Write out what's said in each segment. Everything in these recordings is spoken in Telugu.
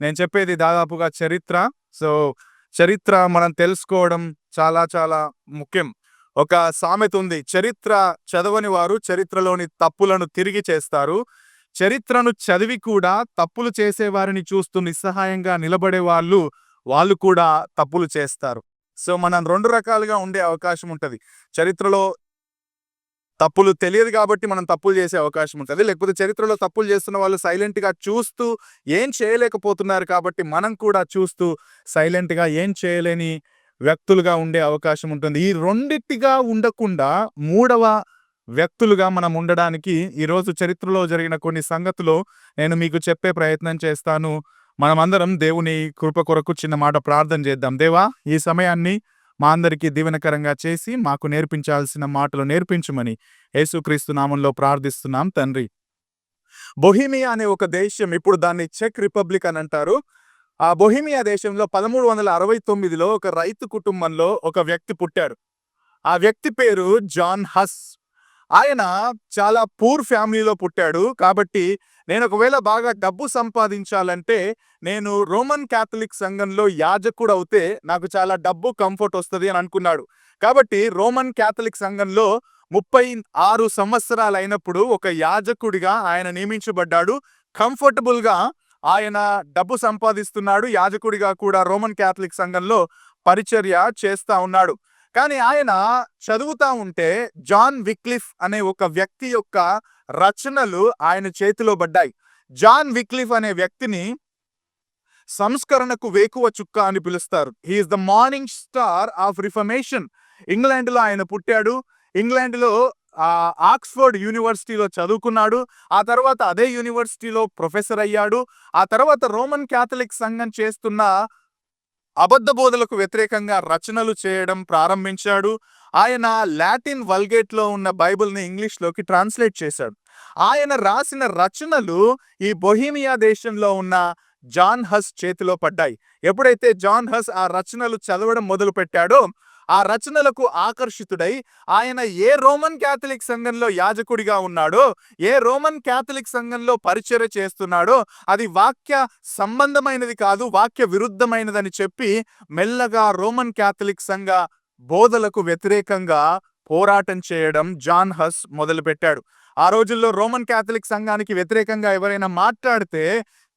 నేను చెప్పేది దాదాపుగా చరిత్ర. సో, చరిత్ర మనం తెలుసుకోవడం చాలా చాలా ముఖ్యం. ఒక సామెత ఉంది. చరిత్ర చదవని వారు చరిత్రలోని తప్పులను తిరిగి చేస్తారు. చరిత్రను చదివి కూడా తప్పులు చేసేవారిని చూస్తూ నిస్సహాయంగా నిలబడే వాళ్ళు కూడా తప్పులు చేస్తారు. సో, మనం 2 రకాలుగా ఉండే అవకాశం ఉంటది. చరిత్రలో తప్పులు తెలియదు కాబట్టి మనం తప్పులు చేసే అవకాశం ఉంటది. లేకపోతే చరిత్రలో తప్పులు చేస్తున్న వాళ్ళు సైలెంట్‌గా చూస్తూ ఏం చేయలేకపోతున్నారు కాబట్టి మనం కూడా చూస్తూ సైలెంట్‌గా ఏం చేయలేని వ్యక్తులుగా ఉండే అవకాశం ఉంటుంది. ఈ రెండిటిగా ఉండకుండా మూడవ వ్యక్తులుగా మనం ఉండడానికి ఈరోజు చరిత్రలో జరిగిన కొన్ని సంగతులు నేను మీకు చెప్పే ప్రయత్నం చేస్తాను. మనమందరం దేవుని కృప కొరకు చిన్న మాట ప్రార్థన చేద్దాం. దేవా! ఈ సమయాన్ని మా అందరికీ దీవెనకరంగా చేసి మాకు నేర్పించాల్సిన మాటలు నేర్పించమని యేసుక్రీస్తు నామంలో ప్రార్థిస్తున్నాం తండ్రి. బొహీమియా అనే ఒక దేశం, ఇప్పుడు దాన్ని చెక్ రిపబ్లిక్ అని అంటారు. ఆ బొహీమియా దేశంలో 1369లో ఒక రైతు కుటుంబంలో ఒక వ్యక్తి పుట్టాడు. ఆ వ్యక్తి పేరు జాన్ హస్. ఆయన చాలా పూర్ ఫ్యామిలీలో పుట్టాడు. కాబట్టి నేను ఒకవేళ బాగా డబ్బు సంపాదించాలంటే నేను రోమన్ క్యాథలిక్ సంఘంలో యాజకుడవుతే నాకు చాలా డబ్బు కంఫర్ట్ వస్తది అని అనుకున్నాడు. కాబట్టి రోమన్ క్యాథలిక్ సంఘంలో 36 సంవత్సరాలైనప్పుడు ఒక యాజకుడిగా ఆయన నియమించబడ్డాడు. కంఫర్టబుల్‌గా ఆయన డబ్బు సంపాదిస్తున్నాడు. యాజకుడిగా కూడా రోమన్ క్యాథలిక్ సంఘంలో పరిచర్య చేస్తా ఉన్నాడు. కానీ ఆయన చదువుతా ఉంటే జాన్ విక్లిఫ్ అనే ఒక వ్యక్తి యొక్క రచనలు ఆయన చేతిలో పడ్డాయి. జాన్ విక్లిఫ్ అనే వ్యక్తిని సంస్కరణకు వేకువ చుక్క అని పిలుస్తారు. He is the morning star of reformation. ఇంగ్లాండ్‌లో ఆయన పుట్టాడు. ఇంగ్లాండ్‌లో ఆక్స్‌ఫర్డ్ యూనివర్సిటీలో చదువుకున్నాడు. ఆ తర్వాత అదే యూనివర్సిటీలో ప్రొఫెసర్ అయ్యాడు. ఆ తర్వాత రోమన్ క్యాథలిక్ సంఘం చేస్తున్న అబద్ధ బోధలకు వ్యతిరేకంగా రచనలు చేయడం ప్రారంభించాడు. ఆయన లాటిన్ వల్గేట్‌లో ఉన్న బైబిల్‌ని ఇంగ్లీష్‌లోకి ట్రాన్స్‌లేట్ చేశాడు. ఆయన రాసిన రచనలు ఈ బొహీమియా దేశంలో ఉన్న జాన్ హస్ చేతిలో పడ్డాయి. ఎప్పుడైతే జాన్ హస్ ఆ రచనలు చదవడం మొదలుపెట్టాడో, ఆ రచనలకు ఆకర్షితుడై ఆయన ఏ రోమన్ క్యాథలిక్ సంఘంలో యాజకుడిగా ఉన్నాడో, ఏ రోమన్ క్యాథలిక్ సంఘంలో పరిచర్య చేస్తున్నాడో అది వాక్య సంబంధమైనది కాదు, వాక్య విరుద్ధమైనదని చెప్పి మెల్లగా రోమన్ క్యాథలిక్ సంఘ బోధలకు వ్యతిరేకంగా పోరాటం చేయడం జాన్ హస్ మొదలుపెట్టాడు. ఆ రోజుల్లో రోమన్ క్యాథలిక్ సంఘానికి వ్యతిరేకంగా ఎవరైనా మాట్లాడితే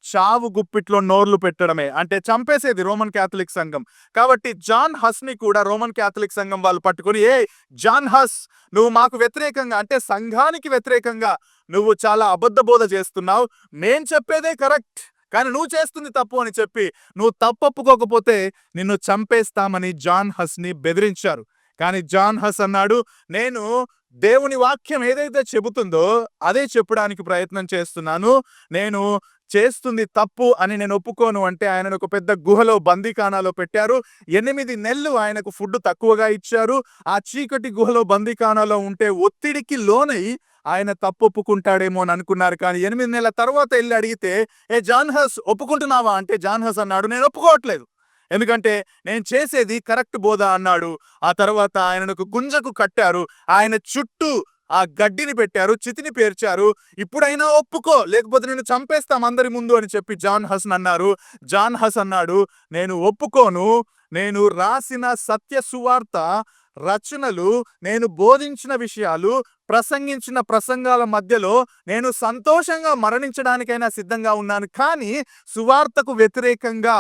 చావు గుప్పిట్లో నోర్లు పెట్టడమే, అంటే చంపేసేది రోమన్ క్యాథలిక్ సంఘం. కాబట్టి జాన్ హస్‌ని కూడా రోమన్ క్యాథలిక్ సంఘం వాళ్ళు పట్టుకొని, "ఏయ్ జాన్ హస్, నువ్వు మాకు వ్యతిరేకంగా, అంటే సంఘానికి వ్యతిరేకంగా నువ్వు చాలా అబద్ధ బోధ చేస్తున్నావు. నేను చెప్పేదే కరెక్ట్, కానీ నువ్వు చేస్తుంది తప్పు" అని చెప్పి, "నువ్వు తప్పు ఒప్పుకోకపోతే నిన్ను చంపేస్తామని" జాన్ హస్‌ని బెదిరించారు. కానీ జాన్ హస్ అన్నాడు, "నేను దేవుని వాక్యం ఏదైతే చెబుతుందో అదే చెప్పడానికి ప్రయత్నం చేస్తున్నాను. నేను చేస్తుంది తప్పు అని నేను ఒప్పుకోను" అంటే ఆయనను ఒక పెద్ద గుహలో బందీఖానాలో పెట్టారు. 8 నెలలు ఆయనకు ఫుడ్ తక్కువగా ఇచ్చారు. ఆ చీకటి గుహలో బందీఖానాలో ఉంటే ఒత్తిడికి లోనై ఆయన తప్పు ఒప్పుకుంటాడేమో అని అనుకున్నారు. కానీ 8 నెలల తర్వాత ఎళ్లి అడిగితే, "ఏ జాన్ హస్, ఒప్పుకుంటున్నావా?" అంటే జాన్ హస్ అన్నాడు, "నేను ఒప్పుకోవట్లేదు. ఎందుకంటే నేను చేసేది కరెక్ట్ బోధ" అన్నాడు. ఆ తర్వాత ఆయనను ఒక గుంజకు కట్టారు. ఆయన చుట్టూ ఆ గడ్డిని పెట్టారు, చితిని పేర్చారు. "ఇప్పుడైనా ఒప్పుకో, లేకపోతే నిన్ను చంపేస్తాం అందరి ముందు" అని చెప్పి జాన్ హస్‌ని అన్నారు. జాన్ హస్ అన్నాడు, "నేను ఒప్పుకోను. నేను రాసిన సత్య సువార్త రచనలు, నేను బోధించిన విషయాలు, ప్రసంగించిన ప్రసంగాల మధ్యలో నేను సంతోషంగా మరణించడానికైనా సిద్ధంగా ఉన్నాను. కానీ సువార్తకు వ్యతిరేకంగా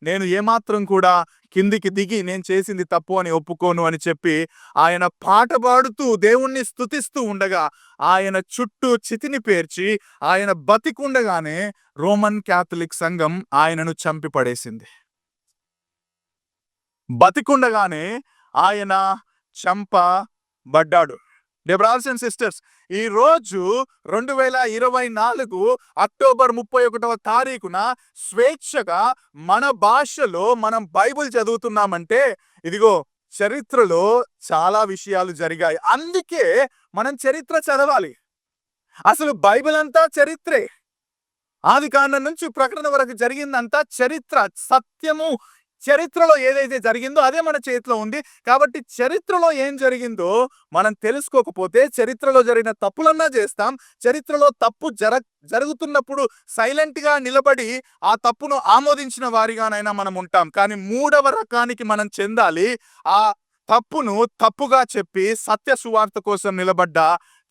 నేను ఏమాత్రం కూడా కిందికి దిగి నేను చేసింది తప్పు అని ఒప్పుకోను" అని చెప్పి ఆయన పాట పాడుతూ దేవుణ్ణి స్తుతిస్తూ ఉండగా ఆయన చుట్టూ చితిని పేర్చి ఆయన బతికుండగానే రోమన్ క్యాథలిక్ సంఘం ఆయనను చంపి పడేసింది. బతికుండగానే ఆయన చంపబడ్డాడు. డియర్ బ్రదర్స్ అండ్ సిస్టర్స్, ఈ రోజు 2024 అక్టోబర్ 31వ తారీఖున స్వేచ్ఛగా మన భాషలో మనం బైబిల్ చదువుతున్నామంటే ఇదిగో చరిత్రలో చాలా విషయాలు జరిగాయి. అందుకే మనం చరిత్ర చదవాలి. అసలు బైబిల్ అంతా చరిత్రే. ఆదికాండం నుంచి ప్రకటన వరకు జరిగిందంతా చరిత్ర, సత్యము చరిత్రలో ఏదైతే జరిగిందో అదే మన చేతిలో ఉంది. కాబట్టి చరిత్రలో ఏం జరిగిందో మనం తెలుసుకోకపోతే చరిత్రలో జరిగిన తప్పులన్నా చేస్తాం. చరిత్రలో తప్పు జరుగుతున్నప్పుడు సైలెంట్‌గా నిలబడి ఆ తప్పును ఆమోదించిన వారిగానైనా మనం ఉంటాం. కానీ మూడవ రకానికి మనం చెందాలి. ఆ తప్పును తప్పుగా చెప్పి సత్య సువార్త కోసం నిలబడ్డ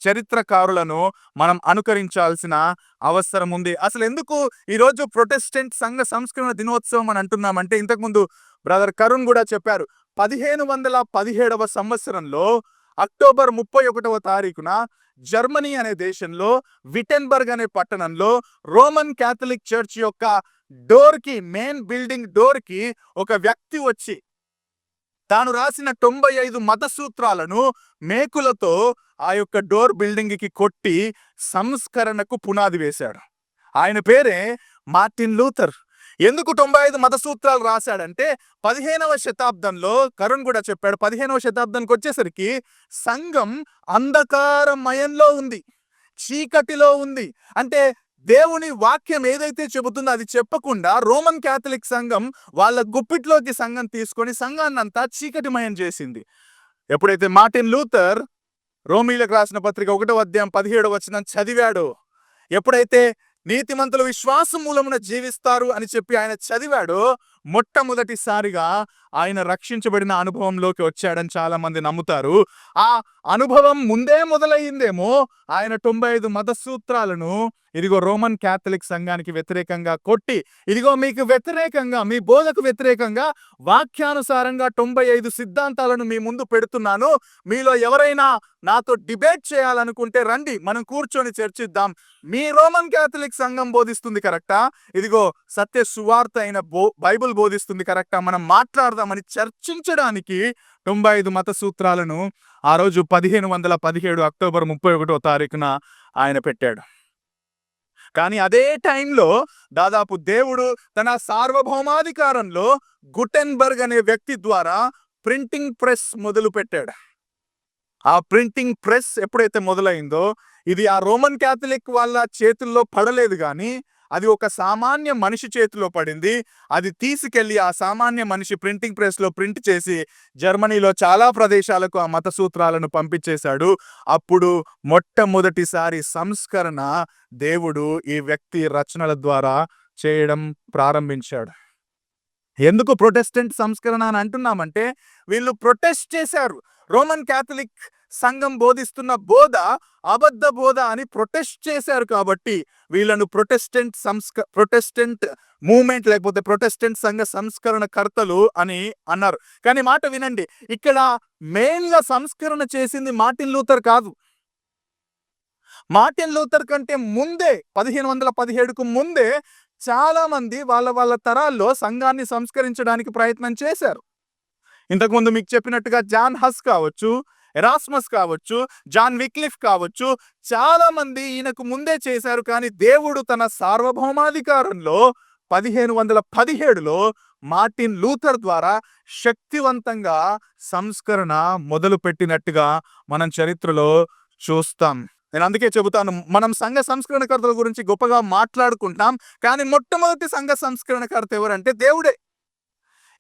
చరిత్రకారులను మనం అనుకరించాల్సిన అవసరం ఉంది. అసలెందుకు ఈరోజు ప్రొటెస్టెంట్ సంఘ సంస్కరణ దినోత్సవం అని అంటున్నామంటే, ఇంతకుముందు బ్రదర్ కరుణ్ కూడా చెప్పారు. 1517వ సంవత్సరంలో అక్టోబర్ 31వ తారీఖున జర్మనీ అనే దేశంలో విటెన్బర్గ్ అనే పట్టణంలో రోమన్ క్యాథలిక్ చర్చ్ యొక్క మెయిన్ బిల్డింగ్ డోర్‌కి ఒక వ్యక్తి వచ్చి తాను రాసిన 95 మత సూత్రాలను మేకులతో ఆ యొక్క డోర్ బిల్డింగ్‌కి కొట్టి సంస్కరణకు పునాది వేశాడు. ఆయన పేరే మార్టిన్ లూథర్. ఎందుకు 95 మత సూత్రాలు రాశాడంటే 15వ శతాబ్దంలో కరుణ్ కూడా చెప్పాడు. 15వ శతాబ్దానికి వచ్చేసరికి సంఘం అంధకారమయంలో ఉంది, చీకటిలో ఉంది. అంటే దేవుని వాక్యం ఏదైతే చెబుతుందో అది చెప్పకుండా రోమన్ క్యాథలిక్ సంఘం వాళ్ళ గుప్పిట్లోకి సంఘం తీసుకొని సంఘాన్నంతా చీకటిమయం చేసింది. ఎప్పుడైతే మార్టిన్ లూథర్ రోమీలకు రాసిన పత్రిక 1వ అధ్యాయం 17వ వచనం చదివాడో, ఎప్పుడైతే నీతిమంతులు విశ్వాసం మూలమున జీవిస్తారు అని చెప్పి ఆయన చదివాడో, మొట్టమొదటిసారిగా ఆయన రక్షించబడిన అనుభవంలోకి వచ్చాడని చాలా మంది నమ్ముతారు. ఆ అనుభవం ముందే మొదలయ్యిందేమో. ఆయన 95 మత సూత్రాలను ఇదిగో రోమన్ క్యాథలిక్ సంఘానికి వ్యతిరేకంగా కొట్టి, ఇదిగో మీకు వ్యతిరేకంగా, మీ బోధకు వ్యతిరేకంగా వాక్యానుసారంగా 95 సిద్ధాంతాలను మీ ముందు పెడుతున్నాను. మీలో ఎవరైనా నాతో డిబేట్ చేయాలనుకుంటే రండి, మనం కూర్చొని చర్చిద్దాం. మీ రోమన్ క్యాథలిక్ సంఘం బోధిస్తుంది కరెక్టా, ఇదిగో సత్య సువార్త అయిన బైబిల్ బోధిస్తుంది కరెక్టా, మనం మాట్లాడదామని చర్చించడానికి 95 మత సూత్రాలను ఆ రోజు 1517 అక్టోబర్ 31వ తారీఖున ఆయన పెట్టాడు. కానీ అదే టైంలో దాదాపు దేవుడు తన సార్వభౌమాధికారంలో గుటెన్బర్గ్ అనే వ్యక్తి ద్వారా ప్రింటింగ్ ప్రెస్ మొదలు పెట్టాడు. ఆ ప్రింటింగ్ ప్రెస్ ఎప్పుడైతే మొదలైందో, ఇది ఆ రోమన్ క్యాథలిక్ వాళ్ళ చేతుల్లో పడలేదు, కానీ అది ఒక సామాన్య మనిషి చేతిలో పడింది. అది తీసుకెళ్లి ఆ సామాన్య మనిషి ప్రింటింగ్ ప్రెస్ లో ప్రింట్ చేసి జర్మనీలో చాలా ప్రదేశాలకు ఆ మత సూత్రాలను పంపించేశాడు. అప్పుడు మొట్టమొదటిసారి సంస్కరణ దేవుడు ఈ వ్యక్తి రచనల ద్వారా చేయడం ప్రారంభించాడు. ఎందుకు ప్రొటెస్టెంట్ సంస్కరణ అని అంటున్నామంటే, వీళ్ళు ప్రొటెస్ట్ చేశారు. రోమన్ క్యాథలిక్ సంఘం బోధిస్తున్న బోధ అబద్ధ బోధ అని ప్రొటెస్ట్ చేశారు. కాబట్టి వీళ్ళను ప్రొటెస్టెంట్ మూవ్మెంట్ లేకపోతే ప్రొటెస్టెంట్ సంఘ సంస్కరణ కర్తలు అని అన్నారు. కానీ మాట వినండి, ఇక్కడ మెయిన్ గా సంస్కరణ చేసింది మార్టిన్ లూథర్ కాదు. మార్టిన్ లూథర్ కంటే ముందే 1517కు ముందే చాలా మంది వాళ్ళ తరాల్లో సంఘాన్ని సంస్కరించడానికి ప్రయత్నం చేశారు. ఇంతకుముందు మీకు చెప్పినట్టుగా జాన్ హస్ కావచ్చు, ఎరాస్మస్ కావచ్చు, జాన్ విక్లిఫ్ కావచ్చు, చాలా మంది ఈయనకు ముందే చేశారు. కానీ దేవుడు తన సార్వభౌమాధికారంలో 1517లో మార్టిన్ లూథర్ ద్వారా శక్తివంతంగా సంస్కరణ మొదలు పెట్టినట్టుగా మనం చరిత్రలో చూస్తాం. నేను అందుకే చెబుతాను, మనం సంఘ సంస్కరణకర్తల గురించి గొప్పగా మాట్లాడుకుంటాం, కానీ మొట్టమొదటి సంఘ సంస్కరణకర్త ఎవరంటే దేవుడే.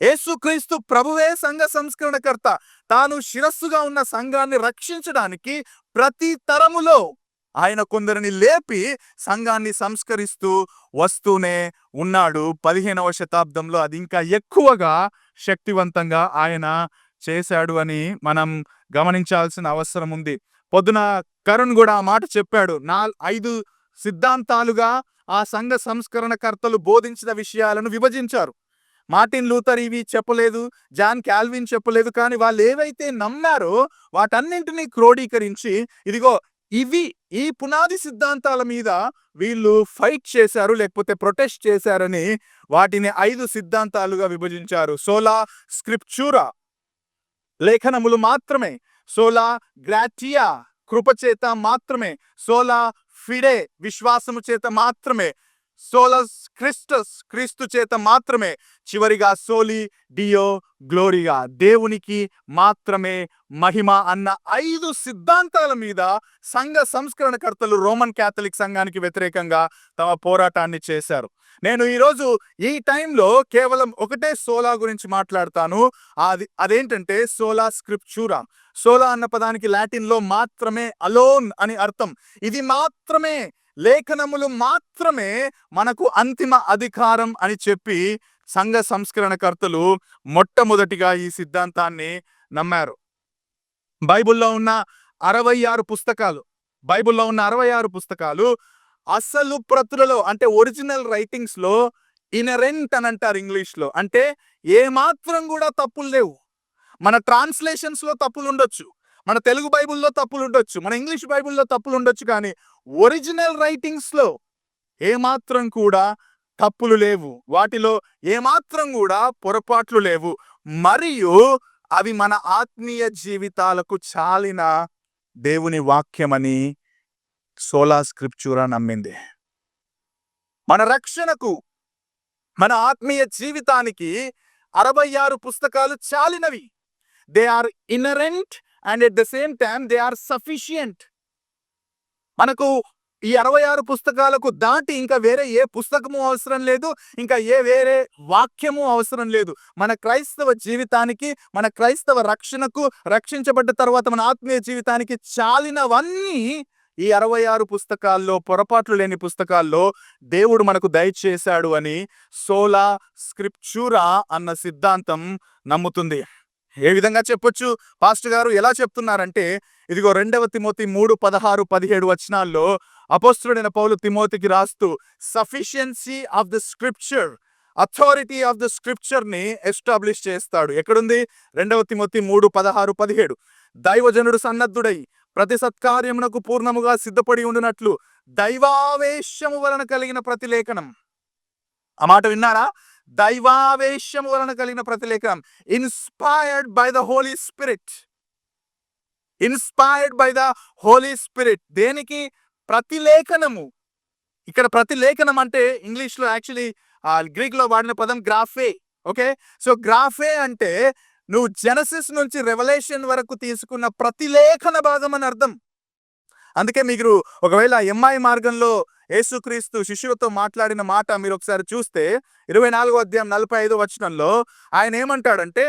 యేసుక్రీస్తు ప్రభువే సంఘ సంస్కరణకర్త. తాను శిరస్సుగా ఉన్న సంఘాన్ని రక్షించడానికి ప్రతి తరములో ఆయన కొందరిని లేపి సంఘాన్ని సంస్కరిస్తూ వస్తూనే ఉన్నాడు. 15వ శతాబ్దంలో అది ఇంకా ఎక్కువగా శక్తివంతంగా ఆయన చేశాడు అని మనం గమనించాల్సిన అవసరం ఉంది. పొద్దున కరుణ్ కూడా ఆ మాట చెప్పాడు. 5 సిద్ధాంతాలుగా ఆ సంఘ సంస్కరణకర్తలు బోధించిన విషయాలను విభజించారు. మార్టిన్ లూథర్ ఇవి చెప్పలేదు, జాన్ కాల్విన్ చెప్పలేదు, కానీ వాళ్ళు ఏవైతే నమ్మారో వాటన్నింటినీ క్రోడీకరించి ఇదిగో ఈ పునాది సిద్ధాంతాల మీద వీళ్ళు ఫైట్ చేశారు లేకపోతే ప్రొటెస్ట్ చేశారని వాటిని 5 సిద్ధాంతాలుగా విభజించారు. సోలా స్క్రిప్చూరా, లేఖనములు మాత్రమే. సోలా గ్రాటియా, కృపచేత మాత్రమే. సోలా ఫిడే, విశ్వాసము చేత మాత్రమే. సోలస్ క్రిస్టస్, క్రీస్తు చేత మాత్రమే. చివరిగా సోలి డియో గ్లోరియా, దేవునికి మాత్రమే మహిమ అన్న 5 సిద్ధాంతాల మీద సంఘ సంస్కరణకర్తలు రోమన్ క్యాథలిక్ సంఘానికి వ్యతిరేకంగా తమ పోరాటాన్ని చేశారు. నేను ఈరోజు ఈ టైంలో కేవలం ఒకటే సోలా గురించి మాట్లాడతాను. అదేంటంటే సోలా స్క్రిప్చూరా. సోలా అన్న పదానికి లాటిన్ లో మాత్రమే, అలోన్ అని అర్థం. ఇది మాత్రమే, లేఖనములు మాత్రమే మనకు అంతిమ అధికారం అని చెప్పి సంఘ సంస్కరణకర్తలు మొట్టమొదటిగా ఈ సిద్ధాంతాన్ని నమ్మారు. బైబిల్లో ఉన్న 66 పుస్తకాలు, బైబిల్లో ఉన్న 66 పుస్తకాలు అసలు ప్రతులలో, అంటే ఒరిజినల్ రైటింగ్స్ లో ఇనరెంట్ అని అంటారు ఇంగ్లీష్ లో. అంటే ఏ మాత్రం కూడా తప్పులు లేవు. మన ట్రాన్స్లేషన్స్ లో తప్పులు ఉండొచ్చు, మన తెలుగు బైబిల్లో తప్పులు ఉండొచ్చు, మన ఇంగ్లీష్ బైబిల్లో తప్పులు ఉండొచ్చు, కానీ ఒరిజినల్ రైటింగ్స్ లో ఏమాత్రం కూడా తప్పులు లేవు. వాటిలో ఏమాత్రం కూడా పొరపాట్లు లేవు. మరియు అవి మన ఆత్మీయ జీవితాలకు చాలిన దేవుని వాక్యమని సోలా స్క్రిప్చూరా నమ్మింది. మన రక్షణకు, మన ఆత్మీయ జీవితానికి 66 పుస్తకాలు చాలినవి. They are inerrant and at the same time they are sufficient. మనకు ఈ 66 పుస్తకాలకు దాటి ఇంకా వేరే ఏ పుస్తకము అవసరం లేదు, ఇంకా వేరే వాక్యము అవసరం లేదు. మన క్రైస్తవ జీవితానికి, మన క్రైస్తవ రక్షణకు, రక్షించబడ్డ తర్వాత మన ఆత్మీయ జీవితానికి చాలినవన్నీ ఈ 66 పుస్తకాల్లో, పొరపాట్లు లేని పుస్తకాల్లో దేవుడు మనకు దయచేశాడు అని సోలా స్క్రిప్చూరా అన్న సిద్ధాంతం నమ్ముతుంది. ఏ విధంగా చెప్పొచ్చు పాస్టర్ గారు, ఎలా చెప్తున్నారంటే, ఇదిగో 2 తిమోతి 3:16-17 వచనాల్లో అపోస్తలుడైన పౌలు తిమోతికి రాస్తూ sufficiency of the scripture, authority of the scripture ని ఎస్టాబ్లిష్ చేస్తాడు. ఎక్కడుంది? 2 తిమోతి 3:16-17. దైవజనుడు సన్నద్ధుడై ప్రతి సత్కార్యమునకు పూర్ణముగా సిద్ధపడి ఉండునట్లు దైవావేశము వలన కలిగిన ప్రతిలేఖనం. ఆ మాట విన్నారా? దైవావేశము వలన కలిగిన ప్రతిలేఖనం. Inspired by the Holi Spirit. Inspired by the Holi Spirit. దేనికి? ప్రతిలేఖనము. ఇక్కడ ప్రతిలేఖనం అంటే ఇంగ్లీష్ లో యాక్చువల్లీ గ్రీక్ లో వాడిన పదం గ్రాఫే. ఓకే, సో గ్రాఫే అంటే నువ్వు జెనసిస్ నుంచి రెవల్యూషన్ వరకు తీసుకున్న ప్రతిలేఖన భాగం అని అర్థం. అందుకే మీరు ఒకవేళ ఎంఐ మార్గంలో యేసుక్రీస్తు శిష్యులతో మాట్లాడిన మాట మీరు ఒకసారి చూస్తే 24వ అధ్యాయం 45వ వచనంలో ఆయన ఏమంటాడంటే,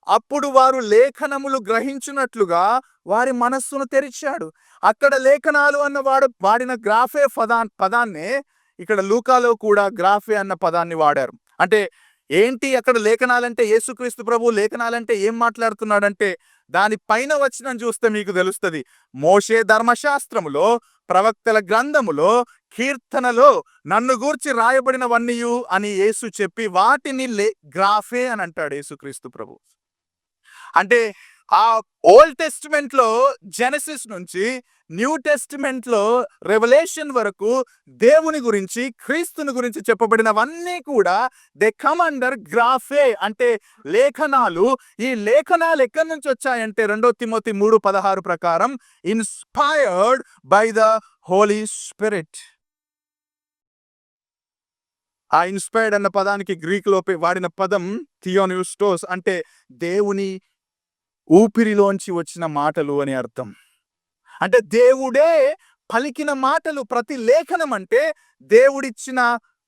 అప్పుడు వారు లేఖనములు గ్రహించినట్లుగా వారి మనస్సును తెరిచాడు. అక్కడ లేఖనాలు అన్న వాడిన గ్రాఫే పదాన్నే ఇక్కడ లూకాలో కూడా గ్రాఫే అన్న పదాన్ని వాడారు. అంటే ఏంటి అక్కడ లేఖనాలంటే? యేసుక్రీస్తు ప్రభు లేఖనాలంటే ఏం మాట్లాడుతున్నాడంటే, దాని పైన వచనం చూస్తే మీకు తెలుస్తుంది. మోషే ధర్మశాస్త్రములో, ప్రవక్తల గ్రంథములో, కీర్తనలో నన్ను గూర్చి రాయబడినవన్నీయు అని యేసు చెప్పి వాటిని గ్రాఫే అని అంటాడు యేసుక్రీస్తు ప్రభు. అంటే ఆ ఓల్డ్ టెస్టిమెంట్ లో జెనసిస్ నుంచి న్యూ టెస్టిమెంట్ లో రెవల్యూషన్ వరకు దేవుని గురించి, క్రీస్తుని గురించి చెప్పబడినవన్నీ కూడా దే కమ్ అండర్ గ్రాఫే, అంటే లేఖనాలు. ఈ లేఖనాలు ఎక్కడి నుంచి వచ్చాయంటే 2 తిమోతి 3:16 ప్రకారం inspired by the Holi spirit. ఆ ఇన్స్పైర్డ్ అన్న పదానికి గ్రీక్ లో వాడిన పదం థియోనిస్టోస్, అంటే దేవుని ఊపిరిలోంచి వచ్చిన మాటలు అని అర్థం. అంటే దేవుడే పలికిన మాటలు. ప్రతి లేఖనం అంటే దేవుడిచ్చిన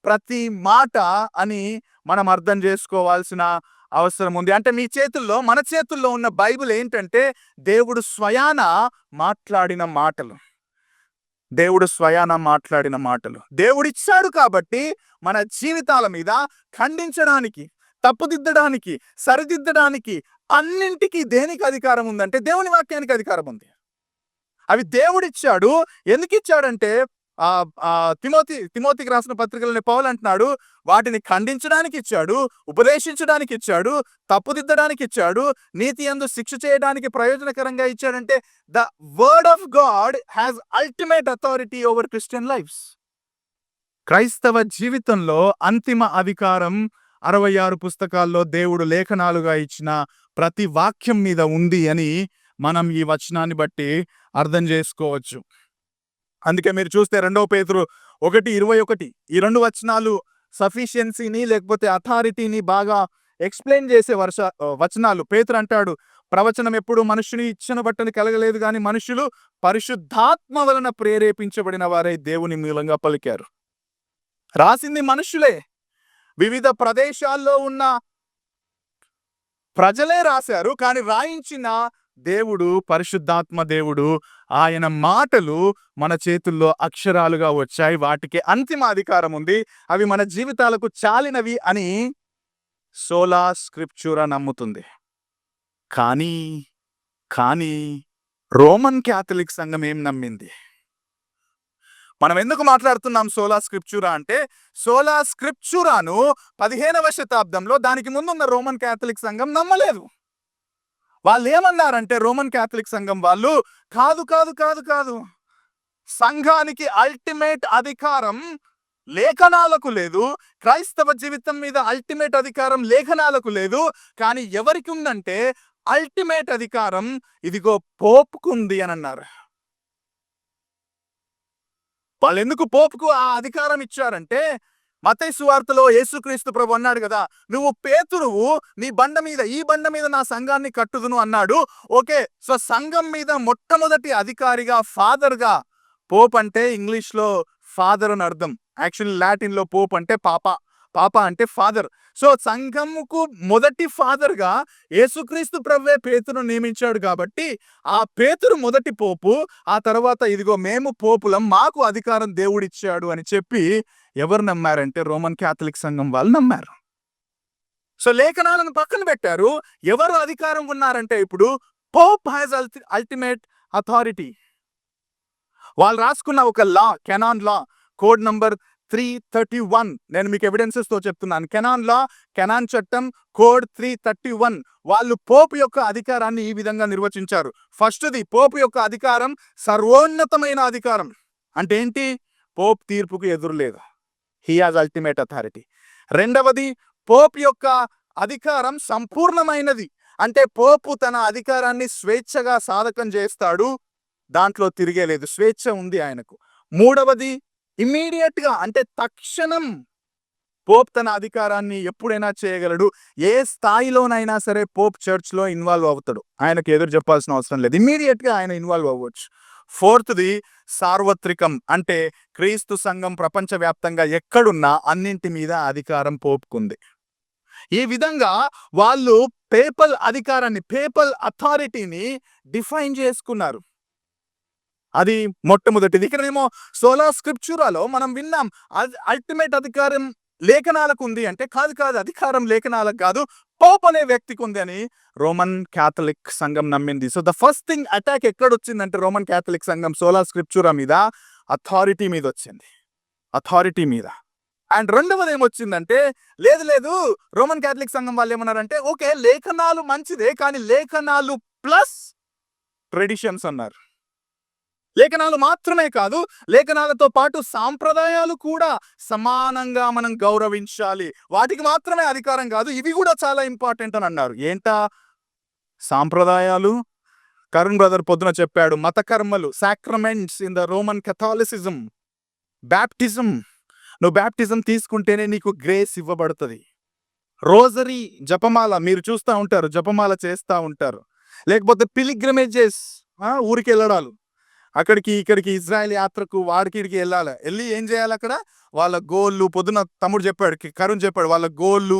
ప్రతి మాట అని మనం అర్థం చేసుకోవాల్సిన అవసరం ఉంది. అంటే మీ చేతుల్లో, మన చేతుల్లో ఉన్న బైబిల్ ఏంటంటే దేవుడు స్వయాన మాట్లాడిన మాటలు. దేవుడు స్వయాన మాట్లాడిన మాటలు దేవుడిచ్చాడు. కాబట్టి మన జీవితాల మీద ఖండించడానికి, తప్పుదిద్దడానికి, సరిదిద్దడానికి అన్నింటికి దేనికి అధికారం ఉందంటే దేవుని వాక్యానికి అధికారం ఉంది. అవి దేవుడిచ్చాడు. ఎందుకు ఇచ్చాడంటే తిమోతికి రాసిన పత్రికలని పౌలు అంటున్నాడు, వాటిని ఖండించడానికి ఇచ్చాడు, ఉపదేశించడానికి ఇచ్చాడు, తప్పుదిద్దడానికి ఇచ్చాడు, నీతి యందు శిక్ష చేయడానికి ప్రయోజనకరంగా ఇచ్చాడంటే the word of God has ultimate authority over Christian lifes. క్రైస్తవ జీవితంలో అంతిమ అధికారం 66 పుస్తకాల్లో దేవుడు లేఖనాలుగా ఇచ్చిన ప్రతి వాక్యం మీద ఉంది అని మనం ఈ వచనాన్ని బట్టి అర్థం చేసుకోవచ్చు. అందుకే మీరు చూస్తే 2 పేతురు 1:21 ఈ 2 వచనాలు సఫిషియన్సీని లేకపోతే అథారిటీని బాగా ఎక్స్‌ప్లెయిన్ చేసే వచనాలు. పేతురు అంటాడు, ప్రవచనం ఎప్పుడు మనుషుని ఇచ్చను బట్టని కలగలేదు గాని మనుషులు పరిశుద్ధాత్మ వలన ప్రేరేపించబడిన వారై దేవుని మూలంగా పలికారు. రాసింది మనుషులే. వివిధ ప్రదేశాల్లో ఉన్న ప్రజలే రాశారు. కానీ రాయించిన దేవుడు పరిశుద్ధాత్మ దేవుడు. ఆయన మాటలు మన చేతుల్లో అక్షరాలుగా వచ్చాయి. వాటికి అంతిమ అధికారం ఉంది. అవి మన జీవితాలకు చాలినవి అని సోలా స్క్రిప్చురా నమ్ముతుంది. కానీ కానీ రోమన్ క్యాథలిక్ సంఘం ఏం నమ్మింది? మనం ఎందుకు మాట్లాడుతున్నాం సోలా స్క్రిప్చురా అంటే, సోలా స్క్రిప్చురాను 15వ శతాబ్దంలో దానికి ముందున్న రోమన్ క్యాథలిక్ సంఘం నమ్మలేదు. వాళ్ళు ఏమన్నారంటే రోమన్ క్యాథలిక్ సంఘం వాళ్ళు, కాదు కాదు కాదు కాదు సంఘానికి అల్టిమేట్ అధికారం లేఖనాలకు లేదు. క్రైస్తవ జీవితం మీద అల్టిమేట్ అధికారం లేఖనాలకు లేదు. కానీ ఎవరికి ఉందంటే అల్టిమేట్ అధికారం ఇదిగో పోపుకుంది అని అన్నారు. వాళ్ళు ఎందుకు పోపుకు ఆ అధికారం ఇచ్చారంటే, మత్తయి సువార్తలో యేసుక్రీస్తు ప్రభు అన్నాడు కదా, నువ్వు పేతురువు, నీ బండ మీద ఈ బండ మీద నా సంఘాన్ని కట్టుదును అన్నాడు. ఓకే, సో సంఘం మీద మొట్టమొదటి అధికారిగా ఫాదర్గా, పోప్ అంటే ఇంగ్లీష్లో ఫాదర్ అని అర్థం. యాక్చువల్లీ లాటిన్లో పోప్ అంటే పాప అంటే ఫాదర్. సో సంఘముకు మొదటి ఫాదర్గా యేసుక్రీస్తు ప్రభువే పేతురును నియమించాడు కాబట్టి ఆ పేతురు మొదటి పోపు. ఆ తర్వాత ఇదిగో మేము పోపులం, మాకు అధికారం దేవుడిచ్చాడు అని చెప్పి ఎవరు నమ్మారంటే రోమన్ క్యాథలిక్ సంఘం వాళ్ళు నమ్మారు. సో లేఖనాలను పక్కన పెట్టారు. ఎవరు అధికారం ఉన్నారంటే ఇప్పుడు పోప్ హ్యాస్ అల్టిమేట్ అథారిటీ. వాళ్ళు రాసుకున్న ఒక లా, కెనాన్ లా, కోడ్ నంబర్ 331. నేను మీకు ఎవిడెన్సెస్ తో చెప్తున్నాను. కెనాన్ చట్టం కోడ్ 331. వాళ్ళు పోపు యొక్క అధికారాన్ని ఈ విధంగా నిర్వచించారు. ఫస్ట్ది, పోపు యొక్క అధికారం సర్వోన్నతమైన అధికారం. అంటే ఏంటి? పోప్ తీర్పుకు ఎదురులేదు. He has ultimate authority. రెండవది, పోప్ యొక్క అధికారం సంపూర్ణమైనది. అంటే పోపు తన అధికారాన్ని స్వేచ్ఛగా సాధకం చేస్తాడు, దాంట్లో తిరిగేలేదు, స్వేచ్ఛ ఉంది ఆయనకు. మూడవది, ఇమ్మీడియట్ గా అంటే తక్షణం పోప్ తన అధికారాన్ని ఎప్పుడైనా చేయగలడు. ఏ స్థాయిలోనైనా సరే పోప్ చర్చ్ లో ఇన్వాల్వ్ అవుతాడు. ఆయనకు ఎదురు చెప్పాల్సిన అవసరం లేదు, ఇమ్మీడియట్ గా ఆయన ఇన్వాల్వ్ అవ్వచ్చు. ఫోర్త్ది, సార్వత్రికం. అంటే క్రీస్తు సంఘం ప్రపంచవ్యాప్తంగా ఎక్కడున్నా అన్నింటి మీద అధికారం పోపుకుంది. ఈ విధంగా వాళ్ళు పేపల్ అధికారాన్ని, పేపల్ అథారిటీని డిఫైన్ చేసుకున్నారు. అది మొట్టమొదటిది. ఇక్కడేమో సోలా స్క్రిప్చురాలో మనం విన్నాం అల్టిమేట్ అధికారం లేఖనాలకు ఉంది అంటే, కాదు అధికారం లేఖనాలకు కాదు, పోప్ అనే వ్యక్తికి ఉంది అని రోమన్ క్యాథలిక్ సంఘం నమ్మింది. So the first thing attack ఎక్కడొచ్చిందంటే రోమన్ క్యాథలిక్ సంఘం సోలా స్క్రిప్చురా మీద, అథారిటీ మీద వచ్చింది. అథారిటీ మీద. అండ్ రెండవది ఏమొచ్చిందంటే, లేదు రోమన్ క్యాథలిక్ సంఘం వాళ్ళు ఏమన్నారంటే, ఓకే లేఖనాలు మంచిదే కానీ లేఖనాలు ప్లస్ ట్రెడిషన్స్ అన్నారు. లేఖనాలు మాత్రమే కాదు, లేఖనాలతో పాటు సాంప్రదాయాలు కూడా సమానంగా మనం గౌరవించాలి. వాటికి మాత్రమే అధికారం కాదు, ఇవి కూడా చాలా ఇంపార్టెంట్ అని అన్నారు. ఏంటా సాంప్రదాయాలు? కరుణ్ బ్రదర్ పొద్దున చెప్పాడు, మత కర్మలు, sacraments in the Roman Catholicism. Baptism, నువ్వు బ్యాప్టిజం తీసుకుంటేనే నీకు గ్రేస్ ఇవ్వబడుతుంది. రోజరీ, జపమాల, మీరు చూస్తూ ఉంటారు, జపమాల చేస్తూ ఉంటారు. లేకపోతే పిలిగ్రిమేజెస్, ఊరికి వెళ్ళడాలు, అక్కడికి ఇక్కడికి ఇజ్రాయెల్ యాత్రకు వాడికి వెళ్ళి ఏం చేయాలి? అక్కడ వాళ్ళ గోళ్ళు, పొద్దున తమ్ముడు చెప్పాడు, కరుణ్ చెప్పాడు, వాళ్ళ గోళ్ళు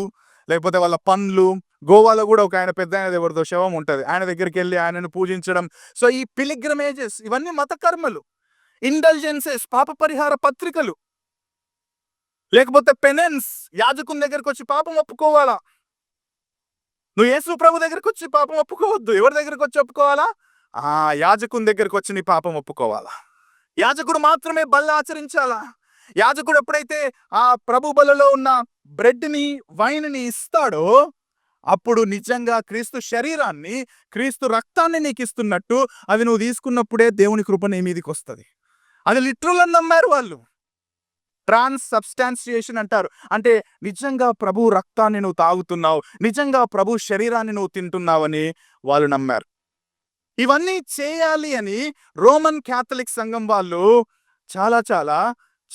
లేకపోతే వాళ్ళ పండ్లు. గోవాలో కూడా ఒక ఆయన పెద్ద ఆయన ఎవరిదో శవం ఉంటుంది, ఆయన దగ్గరికి వెళ్ళి ఆయనను పూజించడం. సో ఈ పిలిగ్రిమేజెస్ ఇవన్నీ మత కర్మలు. ఇండల్జెన్సెస్, పాప పరిహార పత్రికలు, లేకపోతే పెనెన్స్, యాజకుని దగ్గరకు వచ్చి పాపం ఒప్పుకోవాలా. నువ్వు యేసు ప్రభు దగ్గరకు వచ్చి పాపం ఒప్పుకోవద్దు. ఎవరి దగ్గరకు వచ్చి ఒప్పుకోవాలా? యాజకుని దగ్గరకు వచ్చి నీ పాపం ఒప్పుకోవాలా. యాజకుడు మాత్రమే బల్ల ఆచరించాలా. యాజకుడు ఎప్పుడైతే ఆ ప్రభు బలలో ఉన్న బ్రెడ్ని, వైన్ని ఇస్తాడో అప్పుడు నిజంగా క్రీస్తు శరీరాన్ని, క్రీస్తు రక్తాన్ని నీకు ఇస్తున్నట్టు అది నువ్వు తీసుకున్నప్పుడే దేవుని కృప నీ మీదకి వస్తుంది. అది లిటరల్ అని నమ్మారు వాళ్ళు. ట్రాన్స్సబ్స్టాన్షియేషన్ అంటారు. అంటే నిజంగా ప్రభు రక్తాన్ని నువ్వు తాగుతున్నావు, నిజంగా ప్రభు శరీరాన్ని నువ్వు తింటున్నావని వాళ్ళు నమ్మారు. ఇవన్నీ చేయాలి అని రోమన్ క్యాథలిక్ సంఘం వాళ్ళు చాలా చాలా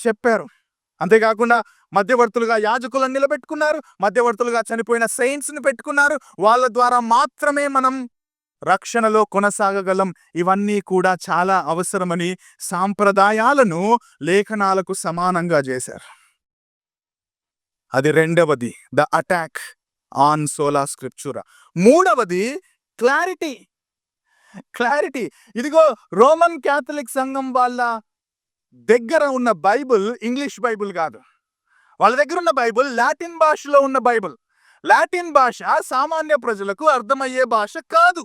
చెప్పారు. అంతేకాకుండా మధ్యవర్తులుగా యాజకులను నిలబెట్టుకున్నారు. మధ్యవర్తులుగా చనిపోయిన సెయింట్స్‌ని పెట్టుకున్నారు. వాళ్ళ ద్వారా మాత్రమే మనం రక్షణలో కొనసాగగలం. ఇవన్నీ కూడా చాలా అవసరమని సాంప్రదాయాలను లేఖనాలకు సమానంగా చేశారు. అది రెండవది, ద అటాక్ ఆన్ సోలా స్క్రిప్చురా. మూడవది క్లారిటీ. క్లారిటీ. ఇదిగో రోమన్ క్యాథలిక్ సంఘం వాళ్ళ దగ్గర ఉన్న బైబిల్ ఇంగ్లీష్ బైబిల్ కాదు. వాళ్ళ దగ్గర ఉన్న బైబిల్ లాటిన్ భాషలో ఉన్న బైబిల్. లాటిన్ భాష సామాన్య ప్రజలకు అర్థమయ్యే భాష కాదు.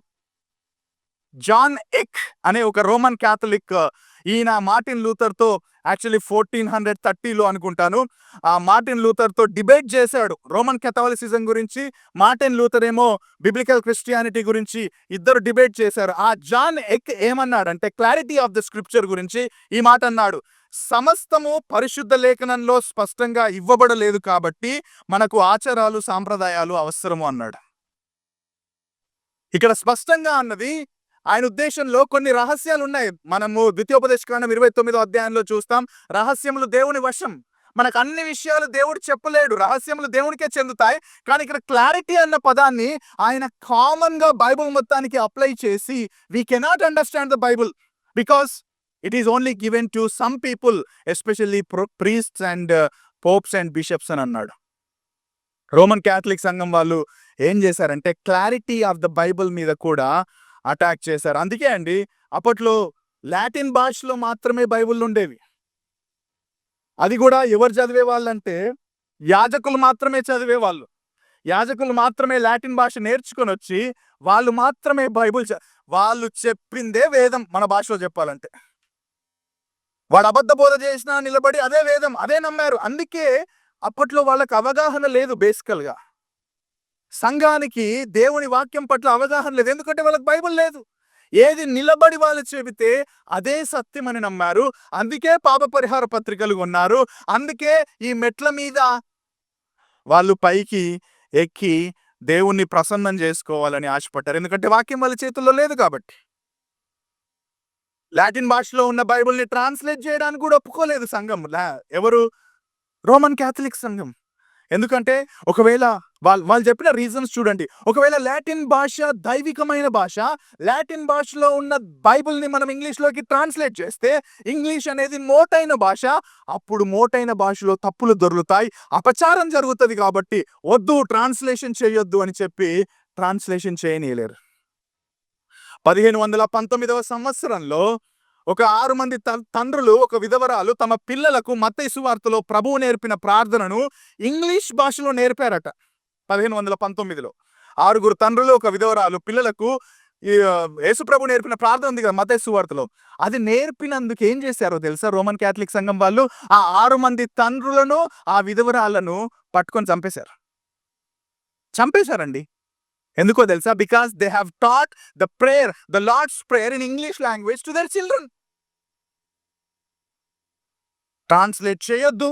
జాన్ ఎక్ అనే ఒక రోమన్ క్యాథలిక్, ఈయన మార్టిన్ లూథర్తో యాక్చువల్లీ 1430లో అనుకుంటాను, ఆ మార్టిన్ లూథర్తో డిబేట్ చేశాడు రోమన్ కెథాలిసిజం గురించి. మార్టిన్ లూథర్ ఏమో బిబ్లికల్ క్రిస్టియానిటీ గురించి ఇద్దరు డిబేట్ చేశారు. ఆ జాన్ ఎక్ ఏమన్నాడంటే క్లారిటీ ఆఫ్ ద స్క్రిప్చర్ గురించి ఈ మాట అన్నాడు: సమస్తము పరిశుద్ధ లేఖనంలో స్పష్టంగా ఇవ్వబడలేదు కాబట్టి మనకు ఆచారాలు సాంప్రదాయాలు అవసరము అన్నాడు. ఇక్కడ స్పష్టంగా అన్నది ఆయన ఉద్దేశంలో కొన్ని రహస్యాలు ఉన్నాయి. మనము ద్వితీయోపదేశకాండం 29వ అధ్యాయంలో చూస్తాం, రహస్యములు దేవుని వశం. మనకు అన్ని విషయాలు దేవుడు చెప్పలేడు, రహస్యములు దేవునికే చెందుతాయి. కానీ ఇక్కడ క్లారిటీ అన్న పదాన్ని ఆయన కామన్ గా బైబిల్ మొత్తానికి అప్లై చేసి we cannot understand the Bible because it is only given to some people, especially priests and Pope's and bishops అని అన్నాడు. రోమన్ క్యాథలిక్ సంఘం వాళ్ళు ఏం చేశారంటే క్లారిటీ ఆఫ్ ద బైబిల్ మీద కూడా అటాక్ చేశారు. అందుకే అండి అప్పట్లో లాటిన్ భాషలో మాత్రమే బైబిల్ ఉండేవి. అది కూడా ఎవరు చదివే వాళ్ళంటే యాజకులు మాత్రమే చదివేవాళ్ళు. యాజకులు మాత్రమే లాటిన్ భాష నేర్చుకొని వచ్చి వాళ్ళు మాత్రమే బైబిల్ వాళ్ళు చెప్పిందే వేదం. మన భాషలో చెప్పాలంటే వాడు అబద్ధ బోధ చేసినా నిలబడి అదే వేదం, అదే నమ్మారు. అందుకే అప్పట్లో వాళ్ళకి అవగాహన లేదు. బేసికల్గా సంఘానికి దేవుని వాక్యం పట్ల అవగాహన లేదు, ఎందుకంటే వాళ్ళకి బైబిల్ లేదు. ఏది నిలబడి వాళ్ళు చెబితే అదే సత్యం అని నమ్మారు. అందుకే పాప పరిహార పత్రికలు కొన్నారు. అందుకే ఈ మెట్ల మీద వాళ్ళు పైకి ఎక్కి దేవుణ్ణి ప్రసన్నం చేసుకోవాలని ఆశపడ్డారు, ఎందుకంటే వాక్యం వాళ్ళ చేతుల్లో లేదు కాబట్టి. లాటిన్ భాషలో ఉన్న బైబిల్ని ట్రాన్స్లేట్ చేయడానికి కూడా ఒప్పుకోలేదు సంఘం. ఎవరు? రోమన్ క్యాథలిక్ సంఘం. ఎందుకంటే ఒకవేళ వాళ్ళు చెప్పిన రీజన్స్ చూడండి. ఒకవేళ లాటిన్ భాష దైవికమైన భాష, లాటిన్ భాషలో ఉన్న బైబిల్ని మనం ఇంగ్లీష్లోకి ట్రాన్స్లేట్ చేస్తే ఇంగ్లీష్ అనేది మోటైన భాష. అప్పుడు మోటైన భాషలో తప్పులు దొరుకుతాయి, అపచారం జరుగుతుంది. కాబట్టి వద్దు, ట్రాన్స్లేషన్ చేయొద్దు అని చెప్పి ట్రాన్స్లేషన్ చేయనీయలేరు. 1519వ సంవత్సరంలో ఒక 6 మంది తండ్రులు, ఒక విధవరాలు తమ పిల్లలకు మత్తయి సువార్తలో ప్రభువు నేర్పిన ప్రార్థనను ఇంగ్లీష్ భాషలో నేర్పారట. 1519లో 6 తండ్రులు, ఒక విధవరాలు పిల్లలకు యేసుప్రభు నేర్పిన ప్రార్థన ఉంది కదా మత్తయి సువార్తలో, అది నేర్పినందుకు ఏం చేశారో తెలుసా? రోమన్ క్యాథలిక్ సంఘం వాళ్ళు ఆ 6 మంది తండ్రులను, ఆ విధవరాలను పట్టుకొని చంపేశారండి. ఎందుకో తెలుసా? Because they have taught the prayer, the Lord's prayer in English language to their children. Translate చేయొద్దు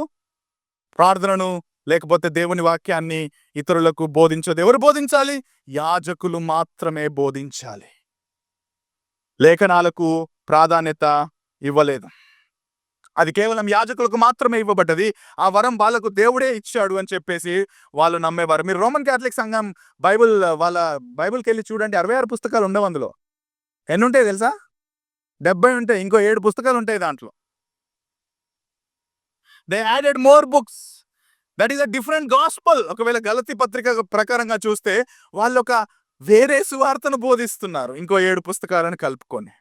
ప్రార్థనను, లేకపోతే దేవుని వాక్యాన్ని ఇతరులకు బోధించదు. ఎవరు బోధించాలి? యాజకులు మాత్రమే బోధించాలి. లేఖనాలకు ప్రాధాన్యత ఇవ్వలేదు. అది కేవలం యాజకులకు మాత్రమే ఇవ్వబడ్డది. ఆ వరం వాళ్ళకు దేవుడే ఇచ్చాడు అని చెప్పేసి వాళ్ళు నమ్మేవారు. మీరు రోమన్ క్యాథలిక్ సంఘం వాళ్ళ బైబిల్కి వెళ్ళి చూడండి, 66 పుస్తకాలు ఉండవు అందులో. ఎన్ని ఉంటాయి తెలుసా? 70 ఉంటాయి. ఇంకో 7 పుస్తకాలు ఉంటాయి దాంట్లో. They added more books. That is a different gospel. ఒకవేళ గలతీ పత్రిక ప్రకారంగా చూస్తే వాళ్ళు ఒక వేరే సువార్తను బోధిస్తున్నారు, ఇంకో 7 పుస్తకాలను కలుపుకొని.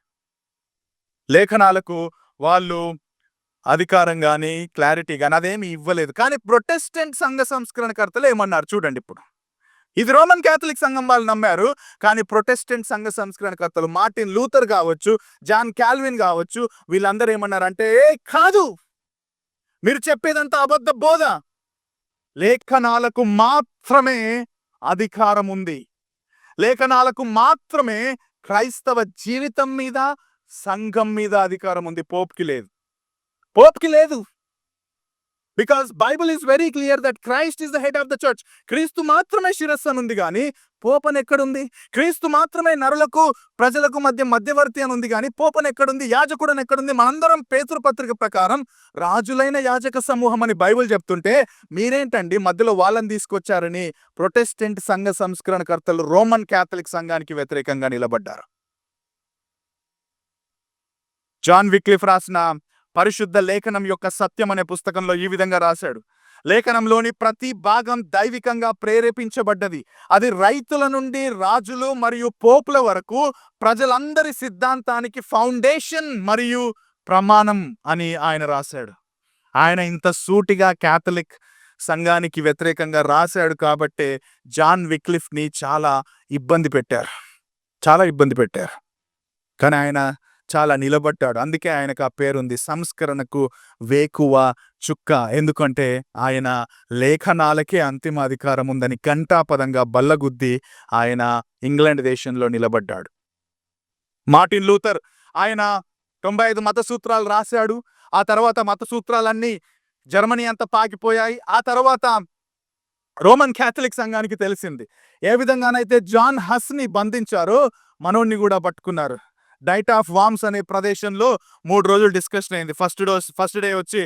లేఖనాలకు వాళ్ళు అధికారం కానీ క్లారిటీ కానీ అదేమి ఇవ్వలేదు. కానీ ప్రొటెస్టెంట్ సంఘ సంస్కరణకర్తలు ఏమన్నారు చూడండి. ఇప్పుడు ఇది రోమన్ క్యాథలిక్ సంఘం వాళ్ళు నమ్మారు, కానీ ప్రొటెస్టెంట్ సంఘ సంస్కరణకర్తలు మార్టిన్ లూథర్ కావచ్చు, జాన్ కాల్విన్ కావచ్చు, వీళ్ళందరూ ఏమన్నారంటే కాదు, మీరు చెప్పేదంతా అబద్ధ బోధ. లేఖనాలకు మాత్రమే అధికారం ఉంది. లేఖనాలకు మాత్రమే క్రైస్తవ జీవితం మీద, సంఘం మీద అధికారం ఉంది. పోప్కి లేదు. Because Bible is very clear that Christ is the head of the church. క్రీస్తు మాత్రమే శిరస్సు అని ఉంది కానీ పోపన్ ఎక్కడుంది? క్రీస్తు మాత్రమే నరులకు ప్రజలకు మధ్య మధ్యవర్తి అని ఉంది కానీ పోపన్ ఎక్కడుంది? యాజకుడు అని ఎక్కడుంది? మనందరం పేతురు పత్రిక ప్రకారం రాజులైన యాజక సమూహం అని బైబుల్ చెప్తుంటే మీరేంటండి మధ్యలో వాళ్ళని తీసుకొచ్చారని ప్రొటెస్టెంట్ సంఘ సంస్కరణకర్తలు రోమన్ క్యాథలిక్ సంఘానికి వ్యతిరేకంగా నిలబడ్డారు. జాన్ విక్లిఫ్ రాసిన పరిశుద్ధ లేఖనం యొక్క సత్యం అనే పుస్తకంలో ఈ విధంగా రాశాడు. లేఖనంలోని ప్రతి భాగం దైవికంగా ప్రేరేపించబడ్డది. అది రైతుల నుండి రాజులు మరియు పోపుల వరకు ప్రజలందరి సిద్ధాంతానికి ఫౌండేషన్ మరియు ప్రమాణం అని ఆయన రాశాడు. ఆయన ఇంత సూటిగా క్యాథలిక్ సంఘానికి వ్యతిరేకంగా రాశాడు కాబట్టే జాన్ విక్లిఫ్ని చాలా ఇబ్బంది పెట్టారు. కానీ ఆయన చాలా నిలబడ్డాడు. అందుకే ఆయనకు ఆ పేరుంది, సంస్కరణకు వేకువ చుక్క. ఎందుకంటే ఆయన లేఖనాలకే అంతిమ అధికారం ఉందని ఘంటాపదంగా బల్లగుద్ది ఆయన ఇంగ్లాండ్ దేశంలో నిలబడ్డాడు. మార్టిన్ లూథర్ ఆయన 95 మత సూత్రాలు రాశాడు. ఆ తర్వాత మత సూత్రాలన్నీ జర్మనీ అంతా పాకిపోయాయి. ఆ తర్వాత రోమన్ క్యాథలిక్ సంఘానికి తెలిసింది. ఏ విధంగానైతే జాన్ హస్ని బంధించారో మనోడిని కూడా పట్టుకున్నారు. డైట్ ఆఫ్ వామ్స్ అనే ప్రదేశంలో 3 రోజులు డిస్కషన్ అయింది. ఫస్ట్ డే వచ్చి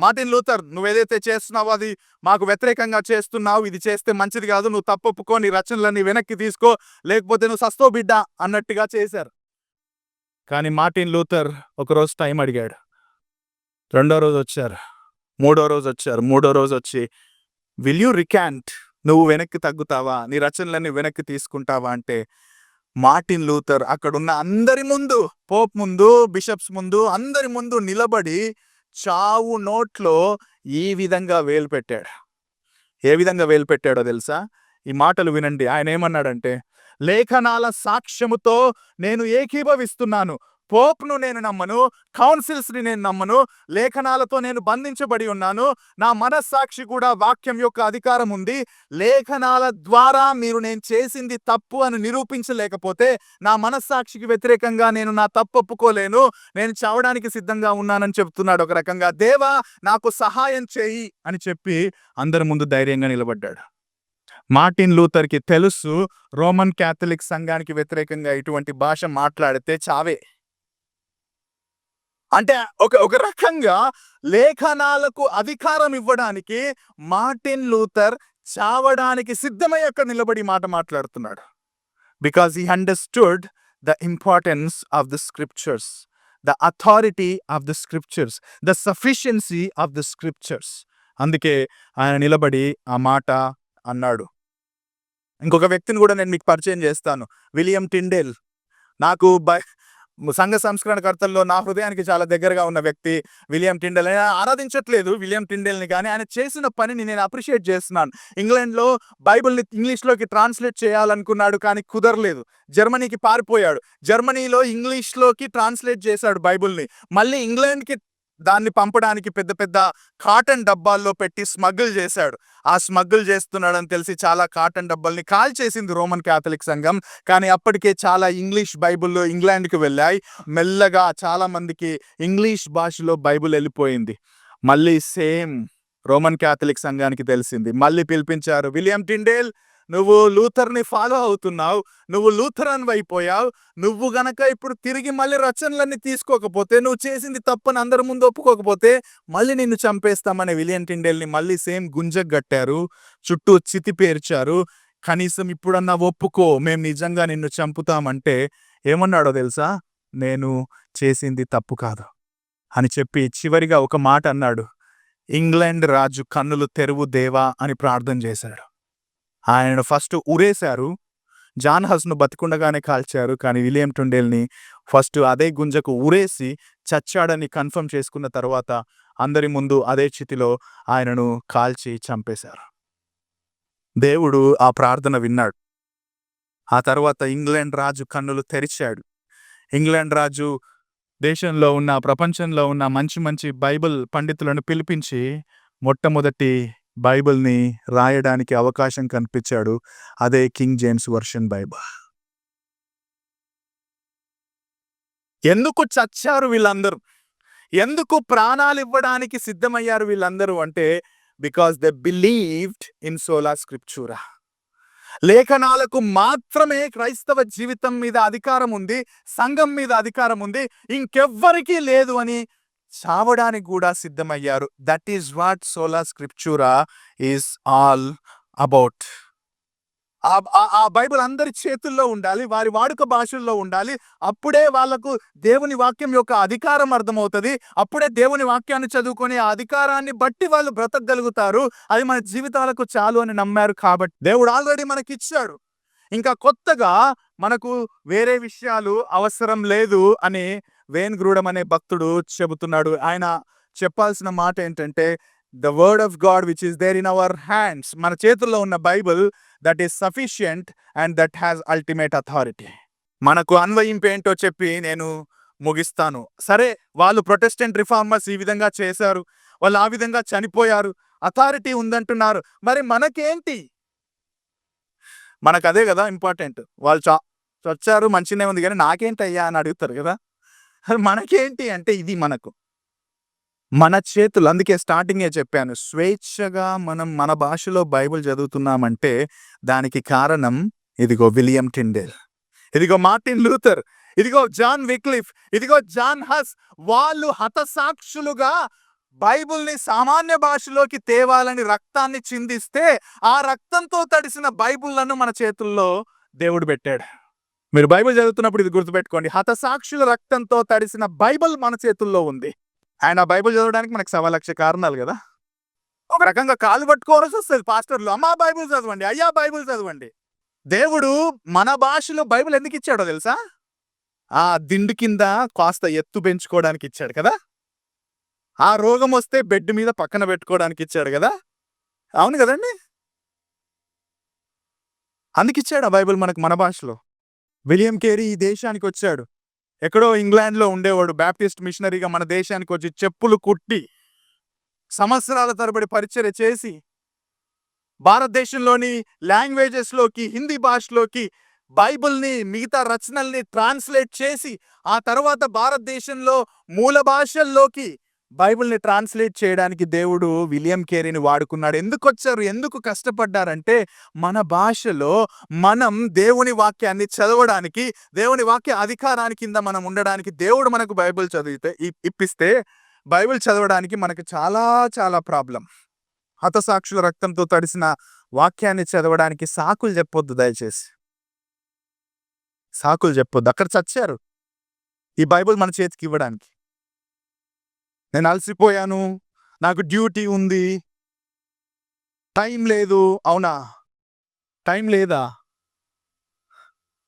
మార్టిన్ లూథర్, నువ్వేదైతే చేస్తున్నావో అది మాకు వ్యతిరేకంగా చేస్తున్నావు, ఇది చేస్తే మంచిది కాదు, నువ్వు తప్పొప్పుకో, నీ రచనలన్నీ వెనక్కి తీసుకో, లేకపోతే నువ్వు సస్తో బిడ్డ అన్నట్టుగా చేశారు. కానీ మార్టిన్ లూథర్ ఒకరోజు టైం అడిగాడు. 2వ రోజు వచ్చారు, 3వ రోజు వచ్చారు. 3వ రోజు వచ్చి విల్ యూ రికాంట్, నువ్వు వెనక్కి తగ్గుతావా, నీ రచనలన్నీ వెనక్కి తీసుకుంటావా అంటే మార్టిన్ లూథర్ అక్కడున్న అందరి ముందు, పోప్ ముందు, బిషప్స్ ముందు, అందరి ముందు నిలబడి చావు నోట్లో ఈ విధంగా వేలు పెట్టాడు. ఏ విధంగా వేలు పెట్టాడో తెలుసా? ఈ మాటలు వినండి. ఆయన ఏమన్నాడంటే, లేఖనాల సాక్ష్యముతో నేను ఏకీభవిస్తున్నాను. పోప్ను నేను నమ్మను, కౌన్సిల్స్ని నేను నమ్మను, లేఖనాలతో నేను బంధించబడి ఉన్నాను. నా మనస్సాక్షి కూడా వాక్యం యొక్క అధికారం ఉంది. లేఖనాల ద్వారా మీరు నేను చేసింది తప్పు అని నిరూపించలేకపోతే నా మనస్సాక్షికి వ్యతిరేకంగా నేను నా తప్పు ఒప్పుకోలేను, నేను చావడానికి సిద్ధంగా ఉన్నానని చెప్తున్నాడు. ఒక రకంగా దేవా నాకు సహాయం చేయి అని చెప్పి అందరి ముందు ధైర్యంగా నిలబడ్డాడు. మార్టిన్ లూథర్కి తెలుసు రోమన్ క్యాథలిక్ సంఘానికి వ్యతిరేకంగా ఇటువంటి భాష మాట్లాడితే చావే. అంటే ఒక రకంగా లేఖనాలకు అధికారం ఇవ్వడానికి మార్టిన్ లూథర్ చావడానికి సిద్ధమై అక్కడ నిలబడి మాట మాట్లాడుతున్నాడు. Because he understood the importance of the scriptures, the authority of the scriptures, the sufficiency of the scriptures. అందుకే ఆయన నిలబడి ఆ మాట అన్నాడు. ఇంకొక వ్యక్తిని కూడా నేను మీకు పరిచయం చేస్తాను, విలియం టిండేల్. నాకు సంఘ సంస్కరణకర్తల్లో నా హృదయానికి చాలా దగ్గరగా ఉన్న వ్యక్తి విలియం టిండేల్. ఆరాధించట్లేదు విలియం టిండేల్ని, కానీ ఆయన చేసిన పనిని నేను అప్రిషియేట్ చేస్తున్నాను. ఇంగ్లాండ్లో బైబిల్ని ఇంగ్లీష్లోకి ట్రాన్స్లేట్ చేయాలనుకున్నాడు, కానీ కుదరలేదు. జర్మనీకి పారిపోయాడు. జర్మనీలో ఇంగ్లీష్లోకి ట్రాన్స్లేట్ చేశాడు బైబిల్ని. మళ్ళీ ఇంగ్లాండ్కి దాన్ని పంపడానికి పెద్ద పెద్ద కాటన్ డబ్బాల్లో పెట్టి స్మగ్గిల్ చేశాడు. ఆ స్మగ్గిల్ చేస్తున్నాడని తెలిసి చాలా కాటన్ డబ్బాల్ని కాల్ చేసింది రోమన్ క్యాథలిక్ సంఘం. కానీ అప్పటికే చాలా ఇంగ్లీష్ బైబిల్లో ఇంగ్లాండ్కి వెళ్ళాయి. మెల్లగా చాలా మందికి ఇంగ్లీష్ భాషలో బైబిల్ వెళ్ళిపోయింది. మళ్ళీ సేమ్ రోమన్ క్యాథలిక్ సంఘానికి తెలిసింది. మళ్ళీ పిలిపించారు, విలియం టిండేల్ నువ్వు లూథర్ని ఫాలో అవుతున్నావు, నువ్వు లూథరన్ అయిపోయావు, నువ్వు గనక ఇప్పుడు తిరిగి మళ్ళీ రచనలన్నీ తీసుకోకపోతే, నువ్వు చేసింది తప్పని అందరి ముందు ఒప్పుకోకపోతే మళ్ళీ నిన్ను చంపేస్తామని విలియం టిండేల్ని మళ్ళీ సేమ్ గుంజగట్టారు, చుట్టూ చితి పేర్చారు. కనీసం ఇప్పుడన్నా ఒప్పుకో, మేము నిజంగా నిన్ను చంపుతామంటే ఏమన్నాడో తెలుసా? నేను చేసింది తప్పు కాదు అని చెప్పి చివరిగా ఒక మాట అన్నాడు, ఇంగ్లాండ్ రాజు కన్నులు తెరువు దేవా అని ప్రార్థన చేశాడు. ఆయనను ఫస్ట్ ఉరేశారు, జాన్ హస్ను బతికుండగానే కాల్చారు. కానీ విలియం టిండేల్ని ఫస్ట్ అదే గుంజకు ఉరేసి చచ్చాడని కన్ఫర్మ్ చేసుకున్న తర్వాత అందరి ముందు అదే చితిలో ఆయనను కాల్చి చంపేశారు. దేవుడు ఆ ప్రార్థన విన్నాడు. ఆ తర్వాత ఇంగ్లాండ్ రాజు కన్నులు తెరిచాడు. ఇంగ్లాండ్ రాజు దేశంలో ఉన్న, ప్రపంచంలో ఉన్న మంచి మంచి బైబిల్ పండితులను పిలిపించి మొట్టమొదటి బైబిల్ని రాయడానికి అవకాశం కల్పించాడు. అదే కింగ్ జేమ్స్ వర్షన్ బైబిల్. ఎందుకు చచ్చారు వీళ్ళందరూ? ఎందుకు ప్రాణాలివ్వడానికి సిద్ధమయ్యారు వీళ్ళందరూ అంటే, బికాస్ దే బిలీవ్డ్ ఇన్ సోలా స్క్రిప్చూరా. లేఖనాలకు మాత్రమే క్రైస్తవ జీవితం మీద అధికారం ఉంది, సంఘం మీద అధికారం ఉంది, ఇంకెవ్వరికీ లేదు అని చావడానికి కూడా సిద్ధమయ్యారు. That is what sola scriptura is all about. ఆ బైబిల్ అందరి చేతుల్లో ఉండాలి, వారి వాడుక భాషల్లో ఉండాలి. అప్పుడే వాళ్ళకు దేవుని వాక్యం యొక్క అధికారం అర్థమవుతుంది. అప్పుడే దేవుని వాక్యాన్ని చదువుకొని ఆ అధికారాన్ని బట్టి వాళ్ళు బ్రతకగలుగుతారు. అది మన జీవితాలకు చాలు అని నమ్మారు. కాబట్టి దేవుడు ఆల్రెడీ మనకిచ్చాడు. ఇంకా కొత్తగా మనకు వేరే విషయాలు అవసరం లేదు అని వేన్ గ్రూడమ్ అనే భక్తుడు చెబుతున్నాడు. ఆయన చెప్పాల్సిన మాట ఏంటంటే, the word of God which is there in our hands, మన చేతుల్లో ఉన్న Bible, that is sufficient and that has ultimate authority. మనకు అన్వయింపు ఏంటో చెప్పి నేను ముగిస్తాను. సరే, వాళ్ళు ప్రొటెస్టెంట్ రిఫార్మర్స్ ఈ విధంగా చేశారు, వాళ్ళు ఆ విధంగా చనిపోయారు, అథారిటీ ఉందంటున్నారు. మరి మనకేంటి? మనకు అదే కదా ఇంపార్టెంట్. వాళ్ళు చచ్చారు, మంచిగానే ఉంది, కానీ నాకేంటయ్యా అని అడుగుతారు కదా. మనకేంటి అంటే ఇది మనకు మన చేతులు. అందుకే స్టార్టింగే చెప్పాను, స్వేచ్ఛగా మనం మన భాషలో బైబిల్ చదువుతున్నామంటే దానికి కారణం ఇదిగో విలియం టిండేల్, ఇదిగో మార్టిన్ లూథర్, ఇదిగో జాన్ విక్లిఫ్, ఇదిగో జాన్ హస్. వాళ్ళు హతసాక్షులుగా బైబిల్ని సామాన్య భాషలోకి తేవాలని రక్తాన్ని చిందిస్తే ఆ రక్తంతో తడిసిన బైబిళ్లను మన చేతుల్లో దేవుడు పెట్టాడు. మీరు బైబిల్ చదువుతున్నప్పుడు ఇది గుర్తుపెట్టుకోండి, హతసాక్షుల రక్తంతో తడిసిన బైబిల్ మన చేతుల్లో ఉంది. ఆయన బైబిల్ చదవడానికి మనకు 1,00,000 కారణాలు కదా. ఒక రకంగా కాలు పట్టుకోవాల్సి వస్తుంది పాస్టర్లు, అమ్మా బైబిల్ చదవండి, అయ్యా బైబిల్ చదవండి. దేవుడు మన భాషలో బైబిల్ ఎందుకు ఇచ్చాడో తెలుసా? ఆ దిండు కింద కాస్త ఎత్తు పెంచుకోవడానికి ఇచ్చాడు కదా. ఆ రోగం వస్తే బెడ్ మీద పక్కన పెట్టుకోవడానికి ఇచ్చాడు కదా. అవును కదండి, అందుకిచ్చాడు ఆ బైబిల్ మనకు మన భాషలో. విలియం కేరీ ఈ దేశానికి వచ్చాడు, ఎక్కడో ఇంగ్లాండ్లో ఉండేవాడు, బ్యాప్టిస్ట్ మిషనరీగా మన దేశానికి వచ్చి చెప్పులు కుట్టి సంవత్సరాల తరబడి పరిచర్య చేసి భారతదేశంలోని లాంగ్వేజెస్లోకి, హిందీ భాషలోకి బైబిల్ని, మిగతా రచనల్ని ట్రాన్స్లేట్ చేసి ఆ తర్వాత భారతదేశంలో మూల భాషల్లోకి బైబిల్ని ట్రాన్స్లేట్ చేయడానికి దేవుడు విలియం కేరీని వాడుకున్నాడు. ఎందుకు వచ్చారు, ఎందుకు కష్టపడ్డారంటే మన భాషలో మనం దేవుని వాక్యాన్ని చదవడానికి, దేవుని వాక్య అధికారానికి కింద మనం ఉండడానికి దేవుడు మనకు బైబిల్ చదివితే ఇప్పిస్తే బైబిల్ చదవడానికి మనకు చాలా చాలా ప్రాబ్లం. హతసాక్షుల రక్తంతో తడిసిన వాక్యాన్ని చదవడానికి సాకులు చెప్పొద్దు దయచేసి, సాకులు చెప్పొద్దు. అక్కడ చచ్చారు ఈ బైబిల్ మన చేతికి ఇవ్వడానికి. నేను అలసిపోయాను, నాకు డ్యూటీ ఉంది, టైం లేదు. అవునా, టైం లేదా?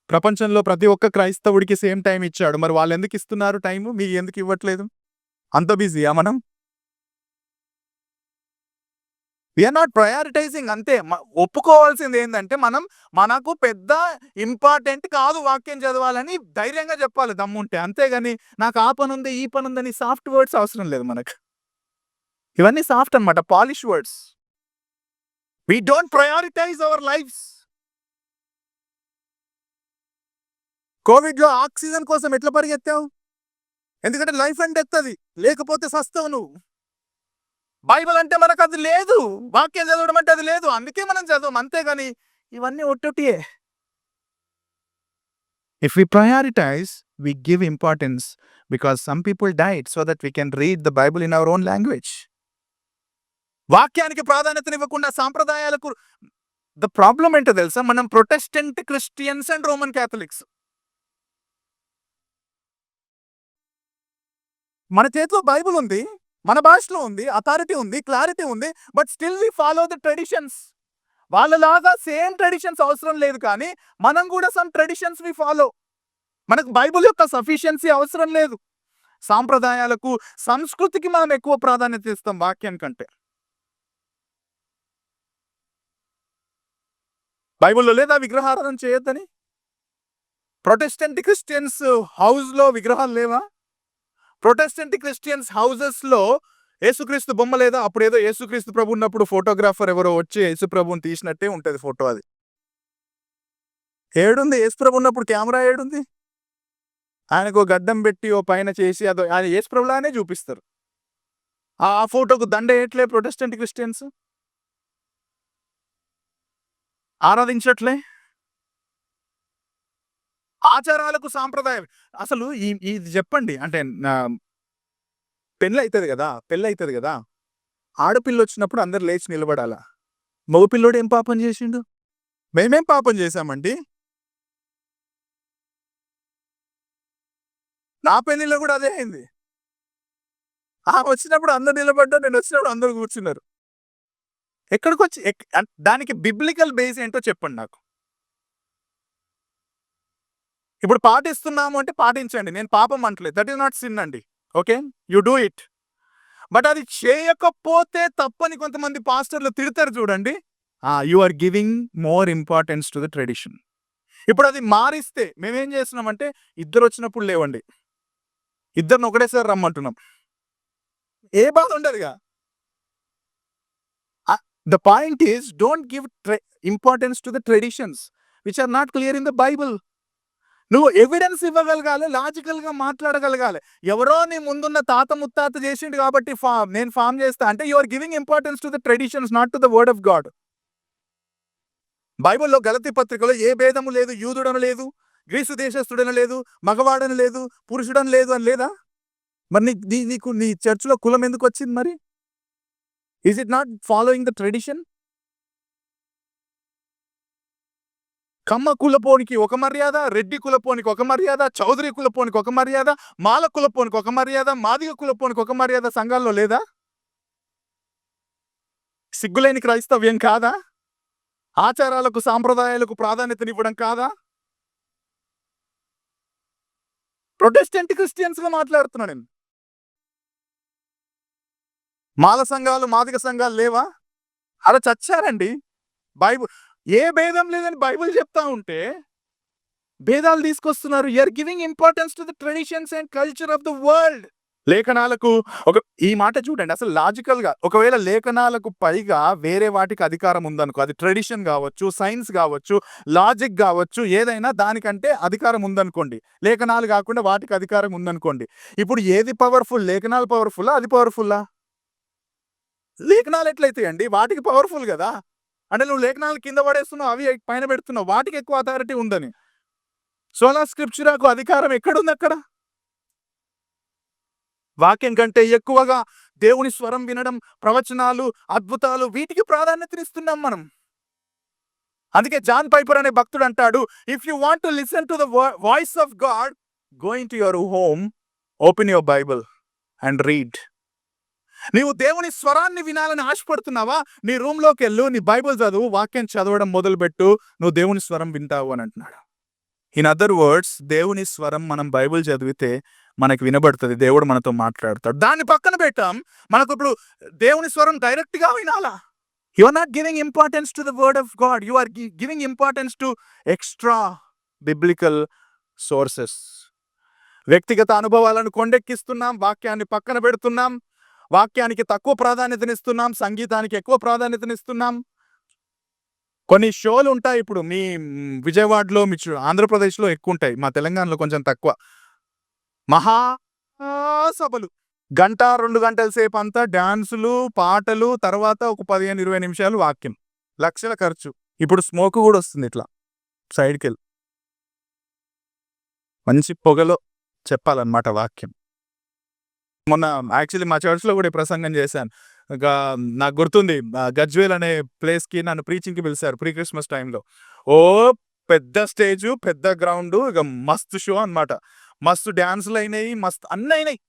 ప్రపంచంలో ప్రతి ఒక్క క్రైస్తవుడికి సేమ్ టైం ఇచ్చాడు. మరి వాళ్ళు ఎందుకు ఇస్తున్నారు టైము, మీకు ఎందుకు ఇవ్వట్లేదు? అంత బిజీయా మనం? We are not prioritising. అంతే. ఒప్పుకోవాల్సింది ఏంటంటే మనకు పెద్ద ఇంపార్టెంట్ కాదు వాక్యం చదవాలని ధైర్యంగా చెప్పాలి దమ్ముంటే. అంతేగాని నాకు ఆ పని ఉంది, ఈ పని ఉందని సాఫ్ట్ వర్డ్స్ అవసరం లేదు మనకు. ఇవన్నీ సాఫ్ట్ అనమాట, polish words. We don't prioritise our lifes. కోవిడ్లో ఆక్సిజన్ కోసం ఎట్లా పరిగెత్తావు? ఎందుకంటే లైఫ్ అండ్ డెత్ అది, లేకపోతే సస్తావు నువ్వు. బైబిల్ అంటే మనకు అది లేదు, వాక్యం చదవడం అంటే అది లేదు, అందుకే మనం చదవం. అంతేగాని ఇవన్నీ ఒట్టొట్టియే. If we prioritize, we give importance because some people died so that we can read the Bible in our own language. వాక్యానికి ప్రాధాన్యతనివ్వకుండా సాంప్రదాయాలకు. ద ప్రాబ్లం ఏంటో తెలుసా? మనం Protestant Christians and Roman Catholics. మన చేతిలో బైబిల్ ఉంది, మన భాషలో ఉంది, అథారిటీ ఉంది, క్లారిటీ ఉంది, but still we follow the traditions. వాళ్ళలాగా సేమ్ ట్రెడిషన్స్ అవసరం లేదు, కానీ మనం కూడా సమ్ ట్రెడిషన్స్ వి ఫాలో. మనకు బైబిల్ యొక్క సఫిషియన్సీ అవసరం లేదు. సాంప్రదాయాలకు, సంస్కృతికి మనం ఎక్కువ ప్రాధాన్యత ఇస్తాం వాక్యం కంటే. బైబిల్లో లేదా విగ్రహారాధన చేయొద్దని? ప్రొటెస్టెంట్ క్రిస్టియన్స్ హౌస్లో విగ్రహాలు లేవా? ప్రొటెస్టెంట్ క్రిస్టియన్స్ హౌసెస్లో యేసుక్రీస్తు బొమ్మ లేదా? అప్పుడు ఏదో యేసుక్రీస్తు ప్రభు ఉన్నప్పుడు ఫోటోగ్రాఫర్ ఎవరో వచ్చి యేసు ప్రభుని తీసినట్టే ఉంటుంది ఫోటో. అది ఏడుంది? యేసు ప్రభు ఉన్నప్పుడు కెమెరా ఏడుంది? ఆయనకు గడ్డం పెట్టి ఓ పైన చేసి అదో ఆయన యేసు ప్రభులానే చూపిస్తారు. ఆ ఫోటోకు దండేయట్లే ప్రొటెస్టెంట్ క్రిస్టియన్స్. ఆరాధించట్లే. ఆచారాలకు సాంప్రదాయం. అసలు ఇది చెప్పండి. అంటే పెళ్లయితది గదా! పెళ్లయితది గదా! ఆడపిల్లొచ్చినప్పుడు అందరూ లేచి నిలబడాల. మగ పిల్లోడు ఏం పాపం జేసిండు? మేమేం పాపం జేశామండి? నా పెళ్లిలో గూడా అదే అయింది. ఆమొచ్చినప్పుడు అందరూ నిలబడ్డారు. నేనొచ్చినప్పుడు అందరూ కూర్చున్నారు. ఎక్కడికొచ్చి దానికి బిబ్లికల్ బేస్ ఏంటో చెప్పండి నాకు. ఇప్పుడు పాటిస్తున్నాము అంటే పాటించండి. నేను పాపం అంటలేదు. దట్ ఈస్ నాట్ సిన్ అండి. Okay. You do it. But అది చేయకపోతే తప్పని కొంతమంది పాస్టర్‌లు తిడతారు చూడండి. You are giving more importance to the tradition. ఇప్పుడది మారిస్తే మేమేం చేస్తున్నామంటే ఇద్దరొచ్చినప్పుడు లేవండి. ఇద్దరిని ఒకటేసారి రమ్మంటున్నాం. ఏ బాధ ఉండదుగా. The point is don't give importance to the traditions which are not clear in the Bible. నువ్వు ఎవిడెన్స్ ఇవ్వగలగాలి. లాజికల్‌గా మాట్లాడగలగాలి. ఎవరో నీ ముందున్న తాత ముత్తాత చేసిండు కాబట్టి నేను ఫార్మ్ చేస్తా అంటే you are giving importance to the traditions not to the word of God. బైబిల్‌లో గలతీ పత్రికలో ఏ భేదము లేదు. యూదుడని లేదు. గ్రీసు దేశస్థుడని లేదు. మగవాడని లేదు. పురుషుడని లేదు అని లేదా? మరి నీకు నీ చర్చ్‌లో కులం ఎందుకొచ్చింది మరి? Is it not following the tradition? Kamma కులపోనికి ఒక మర్యాద, రెడ్డి కులపోనికి ఒక మర్యాద, చౌదరి కులపోనికి ఒక మర్యాద, మాల కులపోనికి ఒక మర్యాద, మాదిగ కులపోనికి ఒక మర్యాద సంఘాల్లో లేదా? సిగ్గులేని క్రైస్తవ్యం కాదా? ఆచారాలకు, సాంప్రదాయాలకు ప్రాధాన్యతనివ్వడం కాదా? ప్రొటెస్టెంట్ క్రిస్టియన్స్‌గా మాట్లాడుతున్నా నేను. మాల సంఘాలు, మాదిగ సంఘాలు లేవా? ఆడ చచ్చారండి. బైబుల్ ఏ భేదం లేదని బైబిల్ చెప్తా ఉంటే భేదాలు తీసుకొస్తున్నారు. You are giving importance to the traditions and culture of the world. లేఖనాలకు ఈ మాట చూడండి. అసలు లాజికల్‌గా ఒకవేళ లేఖనాలకు పైగా వేరే వాటికి అధికారం ఉందనుకో, అది ట్రెడిషన్ గావచ్చు, సైన్స్ గావచ్చు, లాజిక్ గావచ్చు, ఏదైనా దానికంటే అధికారం ఉందనుకోండి. లేఖనాలు గాకుండా వాటికి అధికారం ఉందనుకోండి. ఇప్పుడు ఏది పవర్‌ఫుల్? లేఖనాలు పవర్‌ఫుల్లా? అది పవర్‌ఫుల్లా? లేఖనాలు ఎట్లయితాయండి? వాటికి పవర్‌ఫుల్ గదా! అంటే నువ్వు లేఖనాలు కింద పడేస్తున్నావు, అవి పైన పెడుతున్నావు. వాటికి ఎక్కువ అథారిటీ ఉందని. సోలా స్క్రిప్చురాకు అధికారం ఎక్కడుందక్కడ? వాక్యం కంటే ఎక్కువగా దేవుని స్వరం వినడం, ప్రవచనాలు, అద్భుతాలు వీటికి ప్రాధాన్యతనిస్తున్నాం మనం. అందుకే జాన్ పైపర్ అనే భక్తుడు అంటాడు, if you want to listen to the voice of God, go into your home, open your Bible and read. నీవు దేవుని స్వరాన్ని వినాలని ఆశపడుతున్నావా? నీ రూమ్‌లోకెళ్ళు, నీ బైబిల్ చదువు, వాక్యం చదవడం మొదలుపెట్టు, నువ్వు దేవుని స్వరం వింటావు అని అంటున్నాడు. ఇన్ అదర్ వర్డ్స్ దేవుని స్వరం మనం బైబిల్ చదివితే మనకు వినబడుతుంది. దేవుడు మనతో మాట్లాడతాడు. దాన్ని పక్కన పెట్టాం. మనకు ఇప్పుడు దేవుని స్వరం డైరెక్ట్‌గా వినాలా? You are not giving importance to the word of God. You are giving importance to extra biblical sources. వ్యక్తిగత అనుభవాలను కొండెక్కిస్తున్నాం. వాక్యాన్ని పక్కన పెడుతున్నాం. వాక్యానికి తక్కువ ప్రాధాన్యతనిస్తున్నాం. సంగీతానికి ఎక్కువ ప్రాధాన్యతనిస్తున్నాం. కొన్ని షోలు ఉంటాయి ఇప్పుడు మీ విజయవాడలో, మీ ఆంధ్రప్రదేశ్‌లో ఎక్కువుంటాయి. మా తెలంగాణలో కొంచెం తక్కువ. మహాసభలు. గంట, 2 గంటల సేపంతా డాన్సులు, పాటలు, తర్వాత ఒక 15, 20 నిమిషాలు వాక్యం. లక్షల ఖర్చు. ఇప్పుడు స్మోక్ గూడా వస్తుంది ఇట్లా సైడ్‌కెళ్ళి. మంచి పొగలో చెప్పాలన్నమాట వాక్యం. మొన్న యాక్చువల్లీ మా చర్చ్‌లో గూడా ఈ ప్రసంగం చేశాను. నాకు గుర్తుంది గజ్వేల్ అనే ప్లేస్‌కి నన్ను ప్రీచింగ్‌కి పిలిచారు ప్రీ క్రిస్మస్ టైమ్‌లో. పెద్ద స్టేజు, పెద్ద గ్రౌండు, ఇక మస్తు షో అన్నమాట. మస్తు డాన్సులయినాయి, మస్తు అన్నయినాయి.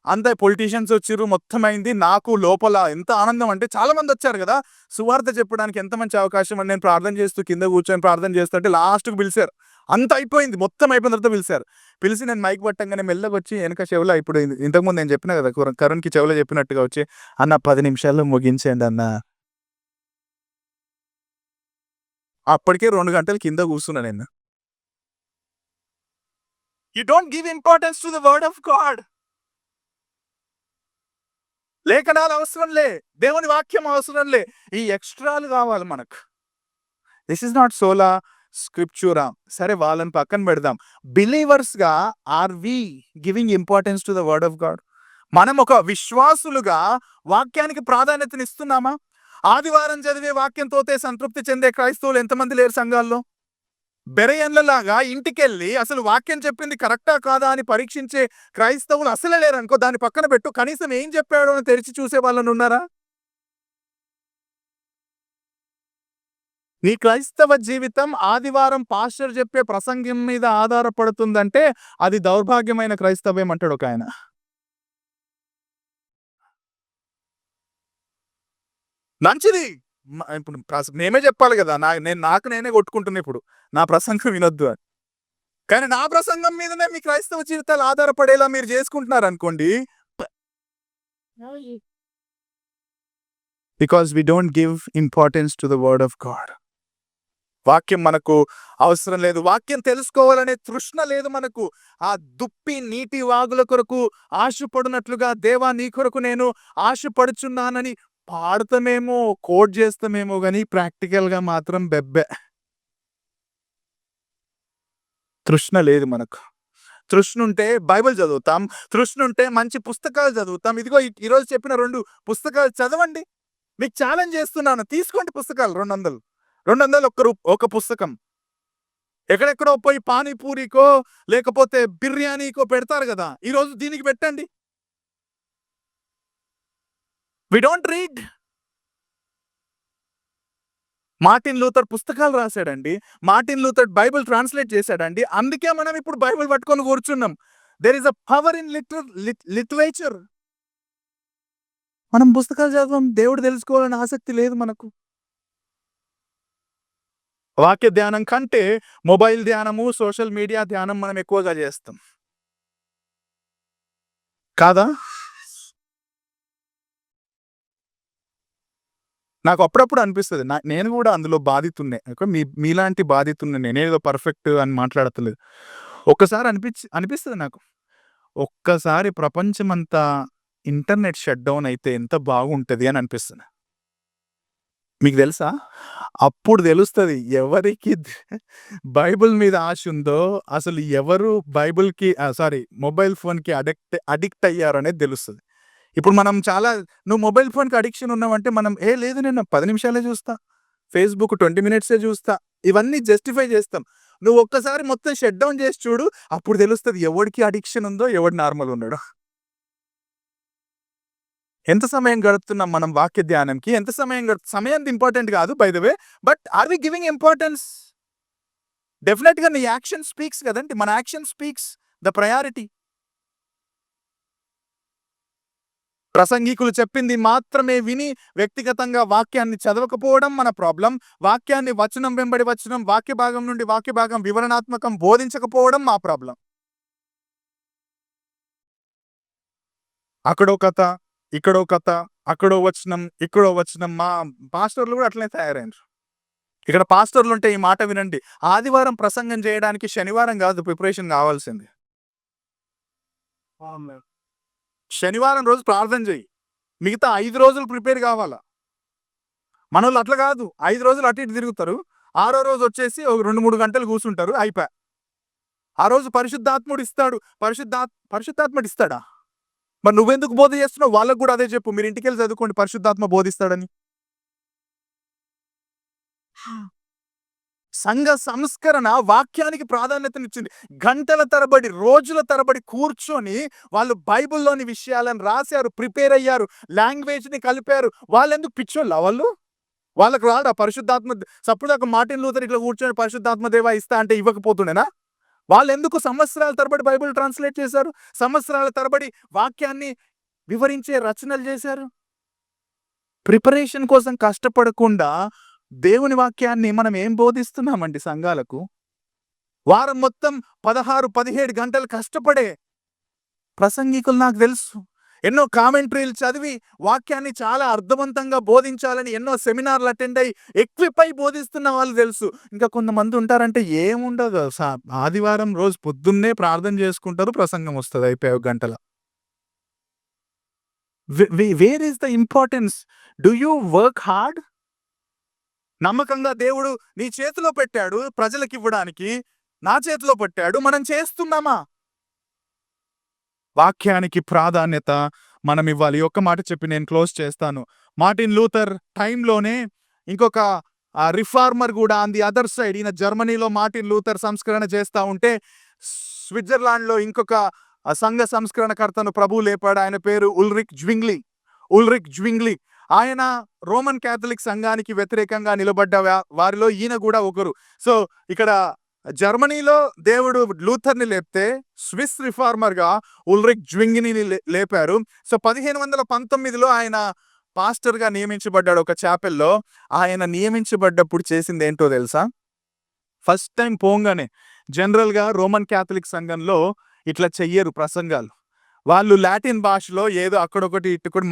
అంతా పొలిటీషియన్స్ వచ్చిర్రు, మొత్తం అయింది. నాకు లోపల ఎంత ఆనందం అంటే చాలా మందొచ్చారు గదా! సువార్త చెప్పడానికి ఎంత మంచి అవకాశం అని నేను ప్రార్థన చేస్తూ కింద కూర్చొని ప్రార్థన చేస్తుంటే లాస్ట్‌కి పిలిచారు. అంతా అయిపోయింది. మొత్తం అయిపోయిన తర్వాత పిలిచారు. పిలిచి నేను మైక్ పట్టంగానే మెల్లగొచ్చి ఎనక చెవిలో ఇప్పుడు ఇంతకుముందు నేను చెప్పినా గదా! కరుణ్‌కి చెవిలో చెప్పినట్టుగా వచ్చి, "అన్న 10 నిమిషాల్లో ముగించేయండి అన్న." అప్పటికే 2 గంటలు కింద కూర్చున్నా నేను. You don't give importance to the word of God. లేఖనాలు అవసరంలే. దేవుని వాక్యం అవసరంలే. ఈ ఎక్స్‌ట్రాలు కావాలి మనకు. This is not sola. Scriptura? సరే వాళ్ళని పక్కన పెడదాం. బిలీవర్స్‌గా are we giving importance to the word of God? మనం ఒక విశ్వాసులుగా వాక్యానికి ప్రాధాన్యతనిస్తున్నామా? ఆదివారం చదివే వాక్యంతోటే సంతృప్తి చెందే క్రైస్తవులు ఎంతమంది లేరు సంఘాల్లో? బెరయన్లలాగా ఇంటికెళ్ళి అసలు వాక్యం చెప్పింది కరెక్టా కాదా అని పరీక్షించే క్రైస్తవులు అసలే లేరనుకో, దాన్ని పక్కన పెట్టు. కనీసం ఏం చెప్పాడో అని తెరిచి చూసే వాళ్ళనున్నారా? నీ క్రైస్తవ జీవితం ఆదివారం పాస్టర్ చెప్పే ప్రసంగం మీద ఆధారపడుతుందంటే అది దౌర్భాగ్యమైన క్రైస్తవ్యం అంటాడు ఒకాయన. మంచిది. ఇప్పుడు నేనే చెప్పాలి గదా! నాకు నేనే కొట్టుకుంటున్నా ఇప్పుడు. నా ప్రసంగం వినొద్దు అని. కానీ నా ప్రసంగం మీదనే మీ క్రైస్తవ జీవితాలు ఆధారపడేలా మీరు చేసుకుంటున్నారనుకోండి. Because we don't give importance to the word of God. వాక్యం మనకు అవసరం లేదు. వాక్యం తెలుసుకోవాలనే తృష్ణ లేదు మనకు. ఆ దుప్పి నీటి వాగుల కొరకు ఆశపడినట్లుగా దేవా నీ కొరకు నేను ఆశపడుచున్నానని పాడతామేమో, కోట్ చేస్తామేమో గాని ప్రాక్టికల్‌గా మాత్రం బెబ్బే. తృష్ణ లేదు మనకు. తృష్ణుంటే బైబిల్ చదువుతాం. తృష్ణుంటే మంచి పుస్తకాలు చదువుతాం. ఇదిగో ఈరోజు చెప్పిన 2 పుస్తకాలు చదవండి. మీకు ఛాలెంజ్ చేస్తున్నాను. తీసుకోండి పుస్తకాలు 200. 200 ఒక పుస్తకం. ఎక్కడెక్కడో పోయి పానీపూరికో, లేకపోతే బిర్యానీకో పెడతారు గదా! ఈరోజు దీనికి పెట్టండి. We don't read. Martin Luther పుస్తకాలు రాసాడండి. మార్టిన్ లూథర్ బైబిల్ ట్రాన్స్‌లేట్ చేసాడండి. అందుకే మనం ఇప్పుడు బైబిల్ పట్టుకొని కూర్చున్నాం. There is a power in literature. మనం పుస్తకాలు చదవం. దేవుడు తెలుసుకోవాలని ఆసక్తి లేదు మనకు. వాక్య ధ్యానం కంటే మొబైల్ ధ్యానము, సోషల్ మీడియా ధ్యానం మనం ఎక్కువగా చేస్తాం. కాదా? నాకు అప్పుడప్పుడు అనిపిస్తది. నేను గూడా అందులో బాధితుడినే. మీలాంటి బాధితుడినే. నేనేదో పర్ఫెక్ట్ అని మాట్లాడతలేదు. ఒక్కసారి అనిపిస్తది నాకు. ఒక్కసారి ప్రపంచమంతా ఇంటర్నెట్ షట్ డౌన్ అయితే ఎంత బాగుంటది అని అనిపిస్తది. మీకు తెలుసా? అప్పుడు తెలుస్తది ఎవరికి బైబిల్ మీద ఆశ ఉందో, అసలు ఎవరు బైబిల్‌కి మొబైల్ ఫోన్‌కి అడిక్ట్ అయ్యారనేది తెలుస్తది. ఇప్పుడు మనం నువ్వు మొబైల్ ఫోన్‌కి అడిక్షన్ ఉన్నావంటే మనం లేదు నేను 10 నిమిషాలే చూస్తా. ఫేస్‌బుక్ 20 మినిట్సే చూస్తా. ఇవన్నీ జస్టిఫై చేస్తాం. నువ్వు ఒక్కసారి మొత్తం షట్ డౌన్ చేసి చూడు. అప్పుడు తెలుస్తది ఎవడికి అడిక్షన్ ఉందో, ఎవడు నార్మల్ ఉన్నాడో. ఎంత సమయం గడుపుతున్నాం మనం వాక్య ధ్యానంకి? ఎంత సమయం సమయం ఇంపార్టెంట్ కాదు by the way. But are we giving importance? డెఫినిట్‌గా నీ యాక్షన్ స్పీక్స్ కదండీ. మన యాక్షన్ స్పీక్స్ ద ప్రయారిటీ. ప్రసంగికులు చెప్పింది మాత్రమే విని వ్యక్తిగతంగా వాక్యాన్ని చదవకపోవడం మన ప్రాబ్లమ్. వాక్యాన్ని వచనం వెంబడి వచనం, వాక్య భాగం నుండి వాక్య భాగం వివరణాత్మకం బోధించకపోవడం మా ప్రాబ్లమ్. అక్కడో కథ, ఇక్కడో కథ, అక్కడో వచనం, ఇక్కడో వచనం. మా పాస్టర్‌లు కూడా అట్లనే తయారయ్యిండ్రు. ఇక్కడ పాస్టర్‌లుంటే ఈ మాట వినండి. ఆదివారం ప్రసంగం చేయడానికి శనివారం కాదు ప్రిపరేషన్ కావాల్సింది. శనివారం రోజు ప్రార్థన చెయ్యి. మిగతా 5 రోజులు ప్రిపేర్ కావాలా. మనోళ్ళు అట్లా కాదు. 5 రోజులు అటు ఇటు తిరుగుతారు. ఆరో రోజు వచ్చేసి ఒక 2, 3 గంటలు కూర్చుంటారు. అయిపాయే. ఆ రోజు పరిశుద్ధాత్ముడు ఇస్తాడు. పరిశుద్ధాత్ముడు ఇస్తాడా? మరి నువ్వెందుకు బోధ చేస్తున్నావు? వాళ్ళకి కూడా అదే చెప్పు. మీరు ఇంటికెళ్ళి చదువుకోండి పరిశుద్ధాత్మ బోధిస్తాడని. సంఘ సంస్కరణ వాక్యానికి ప్రాధాన్యతనిచ్చింది. గంటల తరబడి, రోజుల తరబడి కూర్చొని వాళ్ళు బైబిల్‌లోని విషయాలను రాసారు, ప్రిపేర్ అయ్యారు, లాంగ్వేజ్‌ని కలిపారు. వాళ్ళెందుకు పిచ్చోళ్ళా వాళ్ళు? వాళ్ళకి రాడా పరిశుద్ధాత్మ? సప్పుడుదాకా మార్టిన్ లూథర్ ఇట్లా కూర్చొని పరిశుద్ధాత్మ దేవా ఇస్తా అంటే ఇవ్వకపోతుండేనా? వాళ్ళెందుకు సంవత్సరాల తరబడి బైబిల్ ట్రాన్స్‌లేట్ చేశారు? సంవత్సరాల తరబడి వాక్యాన్ని వివరించే రచనలు చేశారు? ప్రిపరేషన్ కోసం కష్టపడకుండా దేవుని వాక్యాన్ని మనం ఏం బోధిస్తున్నామండి సంఘాలకు? వారం మొత్తం 16, 17 గంటలు కష్టపడే ప్రసంగికులు నాకు తెలుసు. ఎన్నో కామెంటరీలు చదివి వాక్యాన్ని చాలా అర్థవంతంగా బోధించాలని ఎన్నో సెమినార్‌లు అటెండ్ అయ్యి ఎక్విప్ అయ్యి బోధిస్తున్న వాళ్ళు తెలుసు. ఇంకా కొంతమంది ఉంటారంటే ఏముండదు. ఆదివారం రోజు పొద్దున్నే ప్రార్థన చేసుకుంటారు. ప్రసంగం వస్తది అయిపోయి ఒక గంటల. Where is the importance? Do you work hard? నమ్మకంగా దేవుడు నీ చేతిలో పెట్టాడు ప్రజలకివ్వడానికి, నా చేతిలో పెట్టాడు. మనం చేస్తున్నామా? వాక్యానికి ప్రాధాన్యత మనమివ్వాలి. ఒక్క మాట చెప్పి నేను క్లోజ్ చేస్తాను. మార్టిన్ లూథర్ టైంలోనే ఇంకొక రిఫార్మర్ గూడా ఆన్ ది అదర్ సైడ్, ఈయన జర్మనీలో మార్టిన్ లూథర్ సంస్కరణ చేస్తా ఉంటే, స్విట్జర్లాండ్‌లో ఇంకొక సంఘ సంస్కరణకర్తను ప్రభువు లేపాడు. ఆయన పేరు ఉల్రిక్ జ్వింగ్లీ. ఆయన రోమన్ క్యాథలిక్ సంఘానికి వ్యతిరేకంగా నిలబడ్డ వారిలో ఈయన గూడా ఒకరు. సో, ఇక్కడ జర్మనీలో దేవుడు లూథర్‌ని లేపితే, స్విస్ రిఫార్మర్‌గా ఉల్రిక్ జ్వింగ్‌ని లేపారు. సో, 1519లో ఆయన పాస్టర్‌గా నియమించబడ్డాడు ఒక చాపెల్‌లో. ఆయన నియమించబడ్డప్పుడు చేసిందేంటో తెలుసా? ఫస్ట్ టైం పోంగానే జనరల్‌గా రోమన్ క్యాథలిక్ సంఘంలో ఇట్లా చెయ్యరు ప్రసంగాలు. వాళ్ళు లాటిన్ భాషలో ఏదో అక్కడొకటి ఇటుకొకటి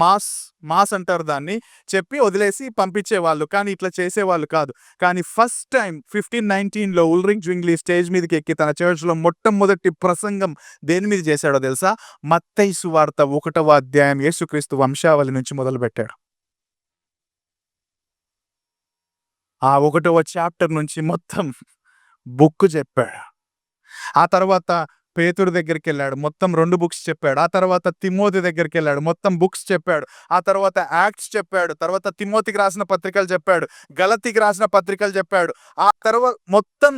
మాస్ అంటారు దాన్ని, చెప్పి వదిలేసి పంపించేవాళ్ళు. కానీ ఇట్లా చేసేవాళ్ళు కాదు. కానీ ఫస్ట్ టైం 1519లో ఉల్రిక్ జ్వింగ్లీ స్టేజ్ మీదకి ఎక్కి తన చర్చ్‌లో మొట్టమొదటి ప్రసంగం దేని మీద చేశాడో తెలుసా? మత్తయి సువార్త 1వ అధ్యాయం యేసుక్రీస్తు వంశావళి నుంచి మొదలుపెట్టాడు. ఆ 1వ చాప్టర్ నుంచి మొత్తం బుక్ చెప్పాడు. ఆ తర్వాత పేతురు దగ్గరికెళ్ళాడు. మొత్తం 2 బుక్స్ చెప్పాడు. ఆ తర్వాత తిమోతి దగ్గరికెళ్ళాడు. మొత్తం బుక్స్ చెప్పాడు. ఆ తర్వాత యాక్ట్స్ చెప్పాడు. తర్వాత తిమోతికి రాసిన పత్రికలు చెప్పాడు. గలతీకి రాసిన పత్రికలు చెప్పాడు. ఆ మొత్తం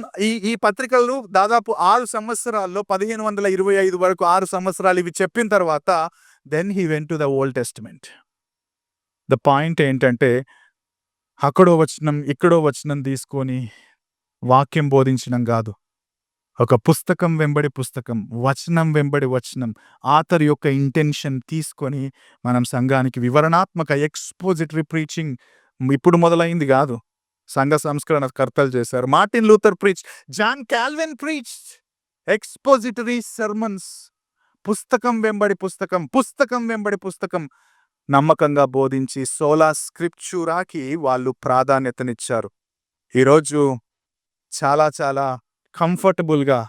ఈ పత్రికలు దాదాపు 6 సంవత్సరాల్లో 1525 వరకు 6 సంవత్సరాలు ఇవి చెప్పిన తర్వాత then he went to the Old Testament. The point ఏంటంటే, అక్కడో వచనం, ఇక్కడో వచనం తీసుకొని వాక్యం బోధించడం గాదు. ఒక పుస్తకం వెంబడి పుస్తకం, వచనం వెంబడి వచనం, ఆథర్ యొక్క ఇంటెన్షన్ తీసుకొని మనం సంఘానికి వివరణాత్మక ఎక్స్‌పోజిటరీ ప్రీచింగ్ ఇప్పుడు మొదలైంది గాదు. సంఘ సంస్కరణ కర్తలు చేశారు. Martin Luther preach, John Calvin preached expository sermons. పుస్తకం వెంబడి పుస్తకం, పుస్తకం వెంబడి పుస్తకం నమ్మకంగా బోధించి సోలా స్క్రిప్చురాకి వాళ్ళు ప్రాధాన్యతనిచ్చారు. ఈరోజు చాలా చాలా కంఫర్టబుల్‌గా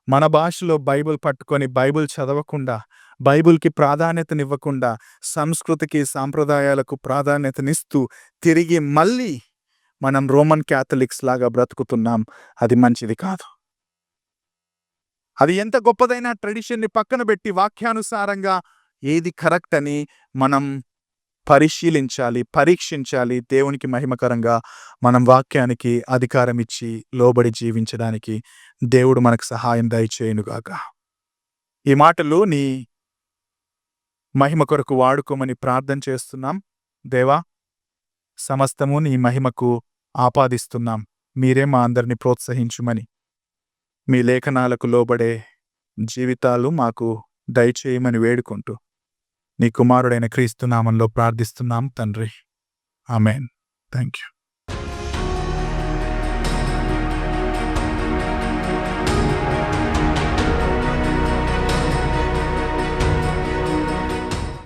మన భాషలో బైబిల్ పట్టుకొని బైబిల్ చదవకుండా, బైబిల్‌కి ప్రాధాన్యతనివ్వకుండా, సంస్కృతికి, సాంప్రదాయాలకు ప్రాధాన్యతనిస్తూ తిరిగి మళ్ళీ మనం రోమన్ క్యాథలిక్స్ లాగా బ్రతుకుతున్నాం. అది మంచిది కాదు. అది ఎంత గొప్పదైన ట్రెడిషన్‌ని పక్కన పెట్టి వాక్యానుసారంగా ఏది కరెక్ట్ అని మనం పరిశీలించాలి, పరీక్షించాలి. దేవునికి మహిమకరంగా మనం వాక్యానికి అధికారం ఇచ్చి లోబడి జీవించడానికి దేవుడు మనకు సహాయం దయచేయునుగాక. ఈ మాటలు నీ మహిమ కొరకు వాడుకోమని ప్రార్థన చేస్తున్నాం. దేవా, సమస్తము నీ మహిమకు ఆపాదిస్తున్నాం. మీరే మా అందరిని ప్రోత్సహించుమని, మీ లేఖనాలకు లోబడే జీవితాలు మాకు దయచేయమని వేడుకుంటూ నీ కుమారుడైన క్రీస్తు నామంలో ప్రార్థిస్తున్నాం తండ్రి. ఆమేన్. Thank you.